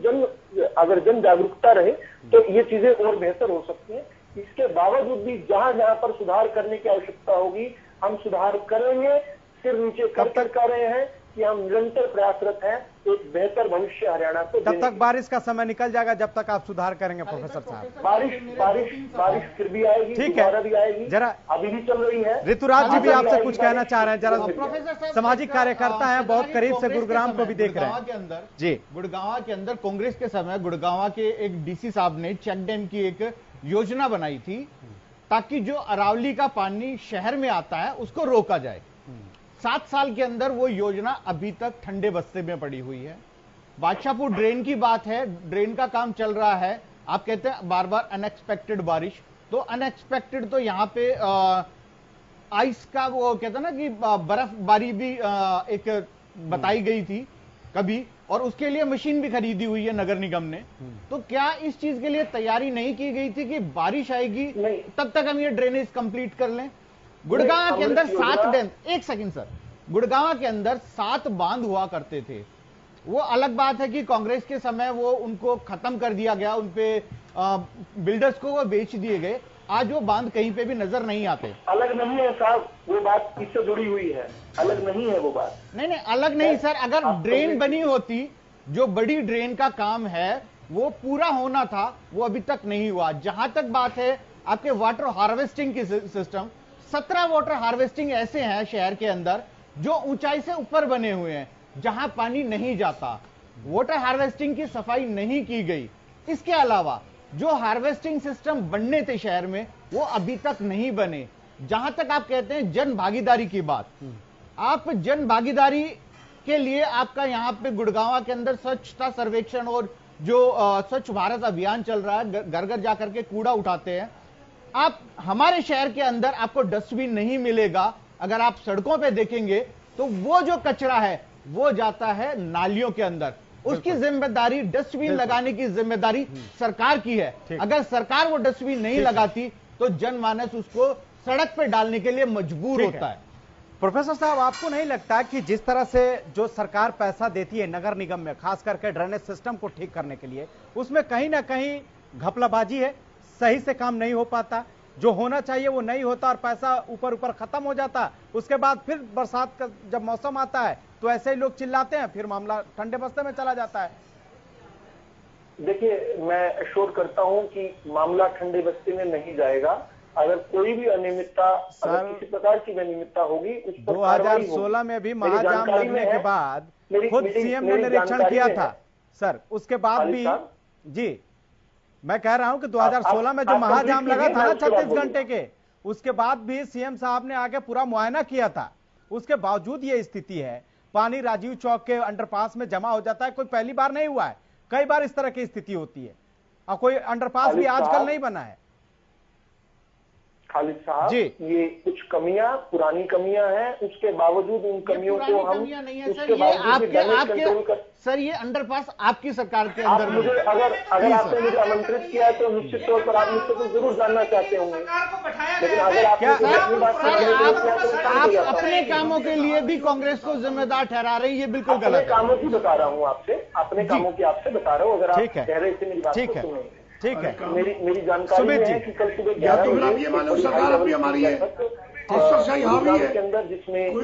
अगर जन जागरूकता रहे तो ये चीजें और बेहतर हो सकती है। इसके बावजूद भी जहां पर सुधार करने की आवश्यकता होगी हम सुधार करेंगे। सिर नीचे कर रहे हैं कि हम निरंतर प्रयासरत हैं एक बेहतर भविष्य हरियाणा को तब तक बारिश का समय निकल जाएगा, जब तक आप सुधार करेंगे प्रोफेसर साहब। बारिश फिर भी आएगी, ठीक है, भी आएगी, जरा अभी भी चल रही है। ऋतुराज जी भी आपसे कुछ कहना चाह रहे हैं, जरा सामाजिक कार्यकर्ता है, बहुत करीब से गुरुग्राम को भी देख रहे हैं जी। गुड़गांव के अंदर कांग्रेस के समय गुड़गांव के एक डीसी साहब ने चेक डैम की एक योजना बनाई थी ताकि जो अरावली का पानी शहर में आता है उसको रोका जाए। 7 साल के अंदर वो योजना अभी तक ठंडे बस्ते में पड़ी हुई है। बादशाहपुर ड्रेन की बात है, ड्रेन का काम चल रहा है। आप कहते हैं बार बार अनएक्सपेक्टेड बारिश, तो अनएक्सपेक्टेड तो यहाँ पे आइस का वो कहते हैं ना कि बर्फबारी भी एक बताई गई थी कभी, और उसके लिए मशीन भी खरीदी हुई है नगर निगम ने। तो क्या इस चीज के लिए तैयारी नहीं की गई थी कि बारिश आएगी तब तक हम ये ड्रेनेज कंप्लीट कर लें? गुड़गांव के अंदर 7 डैम, एक सेकंड सर, गुड़गांव के अंदर 7 बांध हुआ करते थे। वो अलग बात है कि कांग्रेस के समय वो उनको खत्म कर दिया गया, उनपे बिल्डर्स को वो बेच दिए गए। आज वो बांध कहीं पे भी नजर नहीं आते। अलग नहीं है साहब, वो बात इससे जुड़ी हुई है, अलग नहीं है वो बात। नहीं अलग नहीं सर, अगर ड्रेन बनी होती, जो बड़ी ड्रेन का काम है वो पूरा होना था, वो अभी तक नहीं हुआ। जहां तक बात है आपके वाटर हार्वेस्टिंग की सिस्टम, 17 वाटर हार्वेस्टिंग ऐसे हैं शहर के अंदर जो ऊंचाई से ऊपर बने हुए हैं जहां पानी नहीं जाता। वाटर हार्वेस्टिंग की सफाई नहीं की गई। इसके अलावा जो हार्वेस्टिंग सिस्टम बनने थे शहर में वो अभी तक नहीं बने। जहां तक आप कहते हैं जन भागीदारी की बात, आप जन भागीदारी के लिए आपका यहां पे गुड़गांव के अंदर स्वच्छता सर्वेक्षण और जो स्वच्छ भारत अभियान चल रहा है, घर घर जाकर के कूड़ा उठाते हैं। आप हमारे शहर के अंदर आपको डस्टबिन नहीं मिलेगा। अगर आप सड़कों पे देखेंगे तो वो जो कचरा है वो जाता है नालियों के अंदर। उसकी जिम्मेदारी, डस्टबिन लगाने की जिम्मेदारी सरकार की है। अगर सरकार वो डस्टबिन नहीं लगाती तो जनमानस उसको सड़क पे डालने के लिए मजबूर होता है। प्रोफेसर साहब, आपको नहीं लगता कि जिस तरह से जो सरकार पैसा देती है नगर निगम में, खास करके ड्रेनेज सिस्टम को ठीक करने के लिए, उसमें कहीं ना कहीं घपलाबाजी है, सही से काम नहीं हो पाता, जो होना चाहिए वो नहीं होता और पैसा ऊपर ऊपर खत्म हो जाता। उसके बाद फिर बरसात का जब मौसम आता है तो ऐसे ही लोग चिल्लाते हैं, फिर मामला ठंडे बस्ते में चला जाता है। देखिए, मैं अश्योर करता हूं कि मामला ठंडे बस्ते में नहीं जाएगा। अगर कोई भी अनियमितता, अगर किसी प्रकार की अनियमितता होगी उस पर 2016 में भी महाजाम लगने के बाद खुद सीएम ने निरीक्षण किया था सर, उसके बाद भी जी मैं कह रहा हूं कि 2016 में जो महाजाम लगा था ना 36 घंटे के, उसके बाद भी सीएम साहब ने आके पूरा मुआयना किया था। उसके बावजूद ये स्थिति है, पानी राजीव चौक के अंडरपास में जमा हो जाता है। कोई पहली बार नहीं हुआ है, कई बार इस तरह की स्थिति होती है और कोई अंडरपास भी आजकल नहीं बना है। खालिद साहब, ये कुछ कमियां, पुरानी कमियां हैं, उसके बावजूद उन कमियों को हम उसके बावजूद सर ये अंडरपास आपकी सरकार के अंदर मुझे अगर आपने मुझे आमंत्रित किया तो निश्चित तौर पर आप मुझसे तो जरूर जानना चाहते होंगे। लेकिन अगर आप अपने कामों के लिए भी कांग्रेस को जिम्मेदार ठहरा रही है, बिल्कुल गलत है। कामों की बता रहा हूँ आपसे, अपने कामों की आपसे बता रहा हूँ। अगर आप गहरे से मेरी बात को सुनेंगे, ठीक है, मेरी जानकारी है कि कल सुबह 11 बजे सरकार अपनी हमारी है, अफसरशाही हावी है के अंदर जिसमें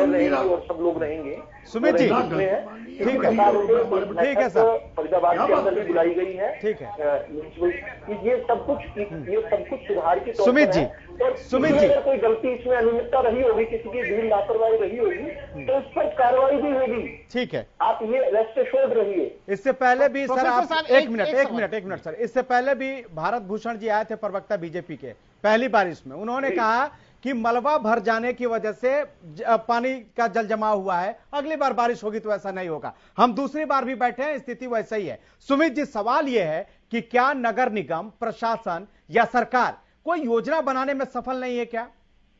मेयर और सब लोग रहेंगे। सुमित जी, ठीक है सर, फरीदाबाद के अंदर भी बुलाई गई है। ठीक है, ये सब कुछ सुधार की तौर सुमित जी, सुमित जी, अगर कोई गलती इसमें अनियमितता रही होगी, किसी की ढील लापरवाही रही होगी तो इस पर कार्रवाई भी होगी। ठीक है, आप ये रेस्ट एश्योर्ड रहिए। इससे पहले भी सर आप एक मिनट सर, इससे पहले भी भारत भूषण जी आए थे, प्रवक्ता बीजेपी के, पहली बार इसमें उन्होंने कहा कि मलबा भर जाने की वजह से पानी का जल जमा हुआ है, अगली बार बारिश होगी तो ऐसा नहीं होगा। हम दूसरी बार भी बैठे हैं, स्थिति वैसा ही है। सुमित जी, सवाल यह है कि क्या नगर निगम प्रशासन या सरकार कोई योजना बनाने में सफल नहीं है क्या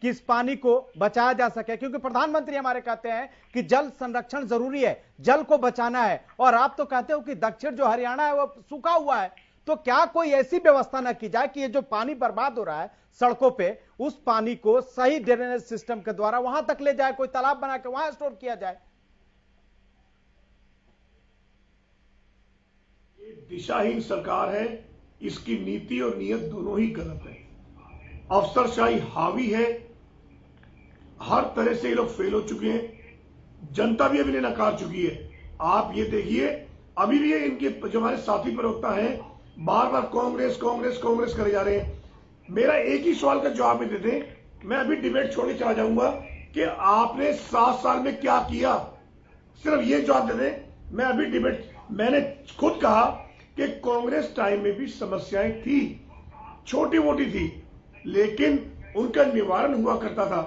कि इस पानी को बचाया जा सके? क्योंकि प्रधानमंत्री हमारे कहते हैं कि जल संरक्षण जरूरी है, जल को बचाना है, और आप तो कहते हो कि दक्षिण जो हरियाणा है वो सूखा हुआ है। तो क्या कोई ऐसी व्यवस्था न की जाए कि ये जो पानी बर्बाद हो रहा है सड़कों पे, उस पानी को सही ड्रेनेज सिस्टम के द्वारा वहां तक ले जाए, कोई तालाब बना के वहां स्टोर किया जाए? ये दिशाहीन सरकार है, इसकी नीति और नीयत दोनों ही गलत है। अफसरशाही हावी है, हर तरह से ये लोग फेल हो चुके हैं। जनता भी अभी नकार चुकी है। आप ये देखिए, अभी भी इनके जो हमारे साथी प्रवक्ता हैं बार बार कांग्रेस कांग्रेस कांग्रेस करे जा रहे हैं। मेरा एक ही सवाल का जवाब भी दे दें, मैं अभी डिबेट छोड़ के चला जाऊंगा कि आपने 7 साल में क्या किया, सिर्फ ये जवाब दे दें। मैं अभी डिबेट, मैंने खुद कहा कि कांग्रेस टाइम में भी समस्याएं थी, छोटी मोटी थी, लेकिन उनका निवारण हुआ करता था,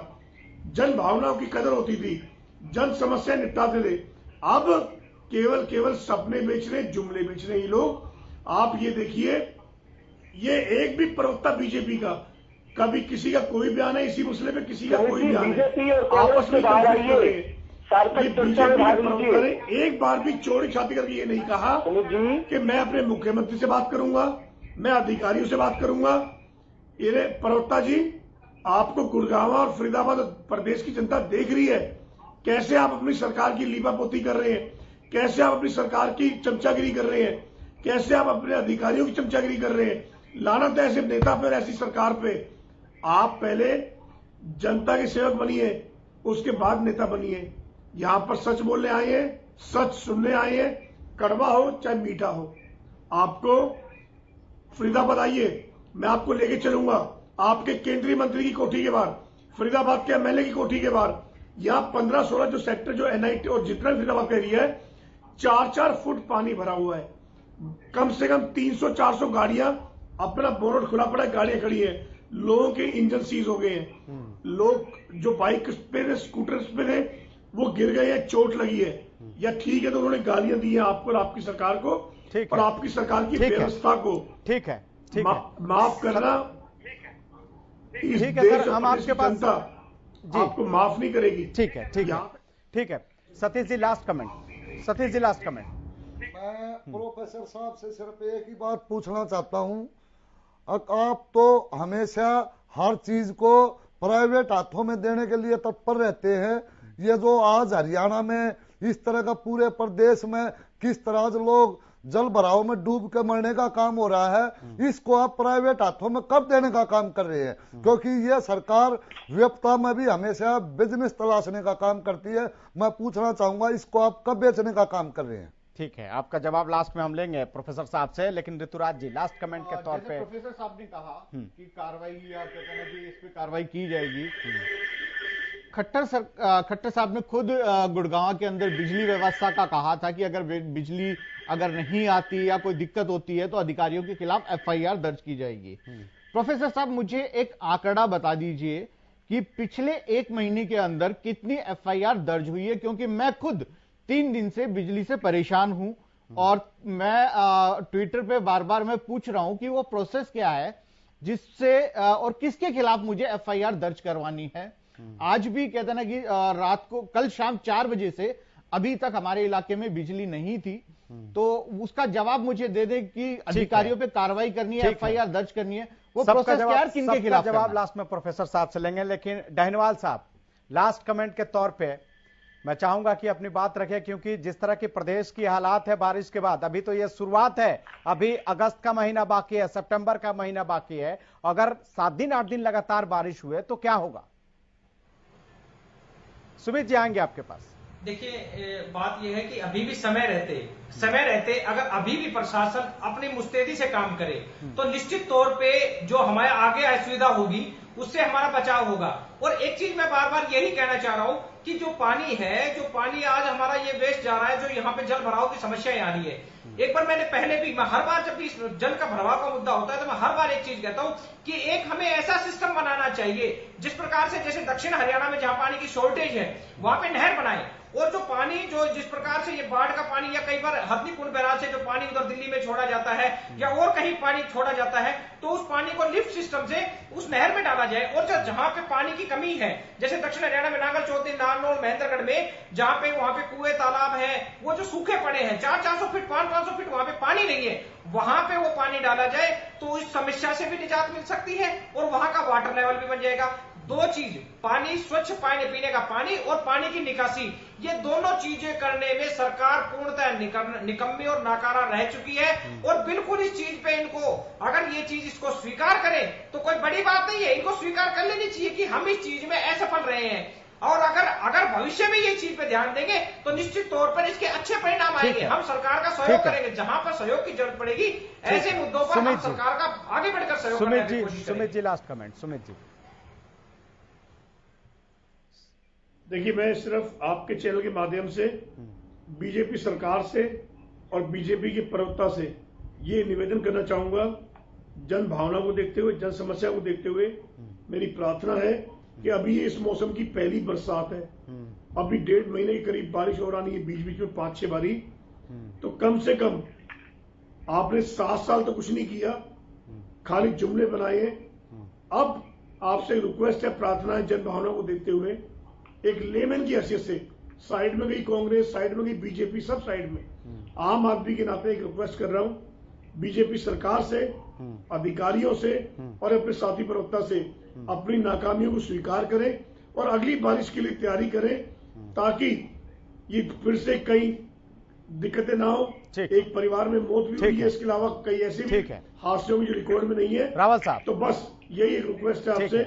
जन भावनाओं की कदर होती थी, जन समस्या निपटाते थे। अब केवल सपने बेच रहे, जुमले बेच रहे ये लोग। आप ये देखिए, ये एक भी प्रवक्ता बीजेपी का कभी किसी का कोई बयान है इसी मसले पे, किसी का कोई बयान है, आपस में एक बार भी चोरी छापी करके ये नहीं कहा कि मैं अपने मुख्यमंत्री से बात करूंगा, मैं अधिकारियों से बात करूंगा। ये प्रवक्ता जी, आपको गुड़गांव और फरीदाबाद प्रदेश की जनता देख रही है, कैसे आप अपनी सरकार की लीपापोती कर रहे हैं, कैसे आप अपनी सरकार की चमचागिरी कर रहे हैं, कैसे आप अपने अधिकारियों की चमचागिरी कर रहे हैं। लानत है ऐसे नेता पे, ऐसी सरकार पे। आप पहले जनता के सेवक बनिए, उसके बाद नेता बनिए। यहां पर सच बोलने आए हैं, सच सुनने आए हैं, कड़वा हो चाहे मीठा हो। आपको फरीदाबाद आइए, मैं आपको लेके चलूंगा आपके केंद्रीय मंत्री की कोठी के बाहर, फरीदाबाद के एमएलए की कोठी के बाहर। यहां 15-16 जो सेक्टर, जो एनआईटी और जितना फरीदाबाद का एरिया है, 4-4 फुट पानी भरा हुआ है। कम से कम 300-400 गाड़ियां, अपना बोनट खुला पड़ा है, गाड़ियां खड़ी है, लोगों के इंजन सीज हो गए हैं, लोग जो बाइक पे थे, स्कूटर पे थे, वो गिर गए हैं, चोट लगी है। या ठीक है तो उन्होंने गालियां दी हैं आपको और आपकी सरकार को और आपकी सरकार की व्यवस्था को। ठीक है, माफ करना, इस देश हम आपके पास आपको माफ नहीं करेगी। ठीक है। Satish ji last comment. मैं प्रोफेसर साहब से सिर्फ एक ही बात पूछना चाहता हूं, आप तो हमेशा हर चीज को प्राइवेट हाथों में देने के लिए तत्पर रहते हैं। ये जो आज हरियाणा में इस तरह का पूरे प्रदेश में किस तरह से लोग जल भराव में डूब के मरने का काम हो रहा है, इसको आप प्राइवेट हाथों में कब देने का काम कर रहे हैं? क्योंकि ये सरकार विपदा में भी हमेशा बिजनेस तलाशने का काम करती है। मैं पूछना चाहूंगा, इसको आप कब बेचने का काम कर रहे हैं? ठीक है, आपका जवाब लास्ट में हम लेंगे प्रोफेसर साहब से, लेकिन ऋतुराज जी लास्ट कमेंट के तौर पे। प्रोफेसर साहब ने कहा कि कार्रवाई या कहते हैं कि इस पे कार्रवाई की जाएगी। खट्टर साहब ने खुद गुड़गांव के अंदर बिजली व्यवस्था का कहा था कि अगर बिजली अगर नहीं आती या कोई दिक्कत होती है तो अधिकारियों के खिलाफ एफआईआर दर्ज की जाएगी। प्रोफेसर साहब, मुझे एक आंकड़ा बता दीजिए कि पिछले 1 महीने के अंदर कितनी एफआईआर दर्ज हुई है, क्योंकि मैं खुद 3 दिन से बिजली से परेशान हूं और मैं ट्विटर पे बार बार मैं पूछ रहा हूं कि वो प्रोसेस क्या है जिससे और किसके खिलाफ मुझे एफआईआर दर्ज करवानी है। आज भी कहते ना कि रात को, कल शाम 4 बजे से अभी तक हमारे इलाके में बिजली नहीं थी, तो उसका जवाब मुझे दे दे कि अधिकारियों पे कार्रवाई करनी है, एफआईआर दर्ज करनी है, वो प्रोसेस क्या है, किनके खिलाफ? जवाब लास्ट में प्रोफेसर साहब से लेंगे, लेकिन डायनवाल साहब लास्ट कमेंट के तौर पे मैं चाहूंगा कि अपनी बात रखें, क्योंकि जिस तरह की प्रदेश की हालात है बारिश के बाद, अभी तो यह शुरुआत है, अभी अगस्त का महीना बाकी है, सितंबर का महीना बाकी है, अगर 7 दिन 8 दिन लगातार बारिश हुए तो क्या होगा? सुमित जी आएंगे आपके पास। देखिए, बात यह है कि अभी भी समय रहते अगर अभी भी प्रशासन अपनी मुस्तैदी से काम करे तो निश्चित तौर पे जो हमारे आगे असुविधा होगी उससे हमारा बचाव होगा। और एक चीज मैं बार बार यही कहना चाह रहा हूं कि जो पानी आज हमारा ये वेस्ट जा रहा है, जो यहाँ पे जल भराव की समस्याएं आ रही है, एक बार मैंने पहले भी, मैं हर बार जब भी जल का भराव का मुद्दा होता है तो मैं हर बार एक चीज कहता हूं कि एक हमें ऐसा सिस्टम बनाना चाहिए जिस प्रकार से, जैसे दक्षिण हरियाणा में जहां पानी की शॉर्टेज है वहां पे नहर बनाए, और जो पानी जो जिस प्रकार से ये बाढ़ का पानी या कई बार हथनी कुंड बैराज से जो पानी उधर दिल्ली में छोड़ा जाता है या और कहीं पानी छोड़ा जाता है, तो उस पानी को लिफ्ट सिस्टम से उस नहर में डाला जाए। और जहां पे पानी की कमी है, जैसे दक्षिण हरियाणा में नागल चौधरी, नारनौल, महेंद्रगढ़ में जहां पे वहां पे कुएं तालाब है, वो जो सूखे पड़े हैं, 400-400 फीट 500-500 फीट वहां पे पानी नहीं है, वहां पे वो पानी डाला जाए तो इस समस्या से भी निजात मिल सकती है और वहां का वाटर लेवल भी बन जाएगा। 2 चीज, पानी, स्वच्छ पानी, पीने का पानी और पानी की निकासी, ये दोनों चीजें करने में सरकार पूर्णतः निकम्मी और नाकारा रह चुकी है। और बिल्कुल इस चीज पे इनको, अगर ये चीज इसको स्वीकार करें तो कोई बड़ी बात नहीं है, इनको स्वीकार कर लेनी चाहिए कि हम इस चीज में असफल रहे हैं। और अगर भविष्य में ये चीज पे ध्यान देंगे तो निश्चित तौर पर इसके अच्छे परिणाम आएंगे। हम सरकार का सहयोग करेंगे, जहां पर सहयोग की जरूरत पड़ेगी ऐसे मुद्दों पर हम सरकार का आगे बढ़कर सहयोग करने की कोशिश करेंगे। Sumit ji last comment. सुमित जी, देखिए, मैं सिर्फ आपके चैनल के माध्यम से बीजेपी सरकार से और बीजेपी के प्रवक्ता से ये निवेदन करना चाहूंगा, जन भावना को देखते हुए, जन समस्या को देखते हुए मेरी प्रार्थना है कि अभी इस मौसम की पहली बरसात है, अभी 1.5 महीने के करीब बारिश हो रही है, बीच बीच में 5-6 बारी, तो कम से कम आपने 7 साल तो कुछ नहीं किया, खाली जुमले बनाए। अब आपसे रिक्वेस्ट है, प्रार्थना है, जन भावना को देखते हुए एक लेमैन की हैसियत से, साइड में गई कांग्रेस, साइड में गई बीजेपी, सब साइड में, आम आदमी के नाते एक रिक्वेस्ट कर रहा हूं बीजेपी सरकार से, अधिकारियों से और अपने साथी प्रवक्ता से, अपनी नाकामियों को स्वीकार करें और अगली बारिश के लिए तैयारी करें, ताकि ये फिर से कई दिक्कतें ना हो। एक परिवार में मौत भी हुई है, इसके अलावा कई ऐसे भी हादसों की जो रिकॉर्ड में नहीं है। रावल साहब, तो बस यही एक रिक्वेस्ट है आपसे।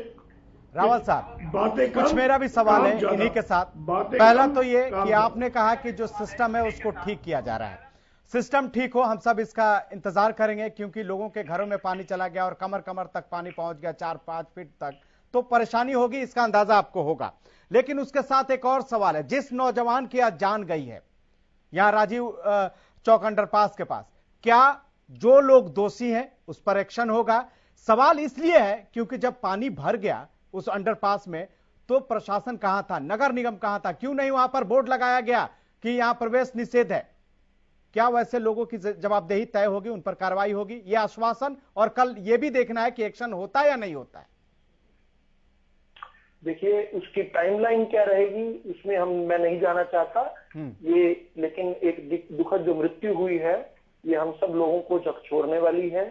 रावल साहब, बातें कुछ मेरा भी सवाल है इन्हीं के साथ। पहला तो ये कि आपने कहा कि जो सिस्टम है उसको ठीक किया जा रहा है, सिस्टम ठीक हो, हम सब इसका इंतजार करेंगे, क्योंकि लोगों के घरों में पानी चला गया और कमर कमर तक पानी पहुंच गया, 4-5 फीट तक, तो परेशानी होगी, इसका अंदाजा आपको होगा। लेकिन उसके साथ एक और सवाल है, जिस नौजवान की आज जान गई है यहां राजीव चौक अंडरपास के पास, क्या जो लोग दोषी हैं उस पर एक्शन होगा? सवाल इसलिए है क्योंकि जब पानी भर गया उस अंडरपास में तो प्रशासन कहां था, नगर निगम कहां था, क्यों नहीं वहां पर बोर्ड लगाया गया कि यहां प्रवेश निषेध है? क्या वैसे लोगों की जवाबदेही तय होगी, उन पर कार्रवाई होगी? यह आश्वासन, और कल यह भी देखना है कि एक्शन होता है या नहीं होता है। देखिए, उसकी टाइमलाइन क्या रहेगी उसमें मैं नहीं जाना चाहता ये, लेकिन एक दुखद जो मृत्यु हुई है ये हम सब लोगों को झकझोरने वाली है।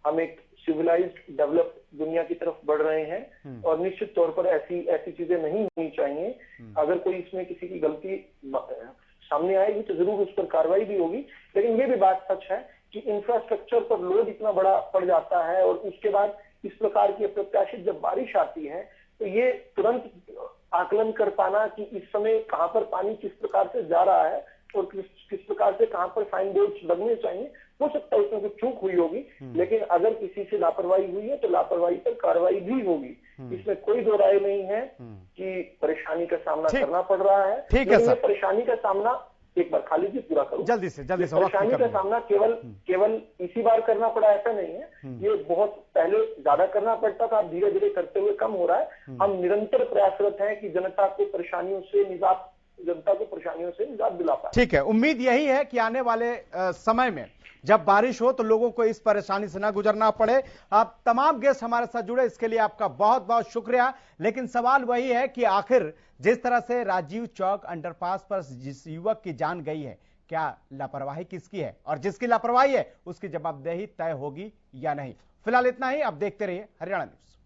हम एक सिविलाइज्ड डेवलप दुनिया की तरफ बढ़ रहे हैं और निश्चित तौर पर ऐसी चीजें नहीं होनी चाहिए। अगर कोई इसमें किसी की गलती सामने आएगी तो जरूर उस पर कार्रवाई भी होगी, लेकिन ये भी बात सच है कि इंफ्रास्ट्रक्चर पर लोड इतना बड़ा पड़ जाता है और उसके बाद इस प्रकार की अप्रत्याशित जब बारिश आती है तो ये तुरंत आकलन कर पाना कि इस समय कहां पर पानी किस प्रकार से जा रहा है और किस प्रकार से कहां पर साइन बोर्ड लगने चाहिए, हो सकता है उसमें कुछ चूक हुई होगी, लेकिन अगर किसी से लापरवाही हुई है तो लापरवाही पर कार्रवाई भी होगी। इसमें कोई दो राय नहीं है कि परेशानी का सामना करना पड़ रहा है। ठीक है सर, परेशानी का सामना एक बार खाली जी पूरा करूं, जल्दी से परेशानी का सामना केवल इसी बार करना पड़ा ऐसा नहीं है, ये बहुत पहले ज्यादा करना पड़ता था, धीरे धीरे करते हुए कम हो रहा है। हम निरंतर प्रयासरत हैं कि जनता को परेशानियों से निजात दिला पाए। ठीक है, उम्मीद यही है कि आने वाले समय में जब बारिश हो तो लोगों को इस परेशानी से ना गुजरना पड़े। आप तमाम गेस्ट हमारे साथ जुड़े, इसके लिए आपका बहुत बहुत शुक्रिया। लेकिन सवाल वही है कि आखिर जिस तरह से राजीव चौक अंडरपास पर जिस युवक की जान गई है, क्या लापरवाही किसकी है, और जिसकी लापरवाही है उसकी जवाबदेही तय होगी या नहीं? फिलहाल इतना ही, आप देखते रहिए हरियाणा न्यूज।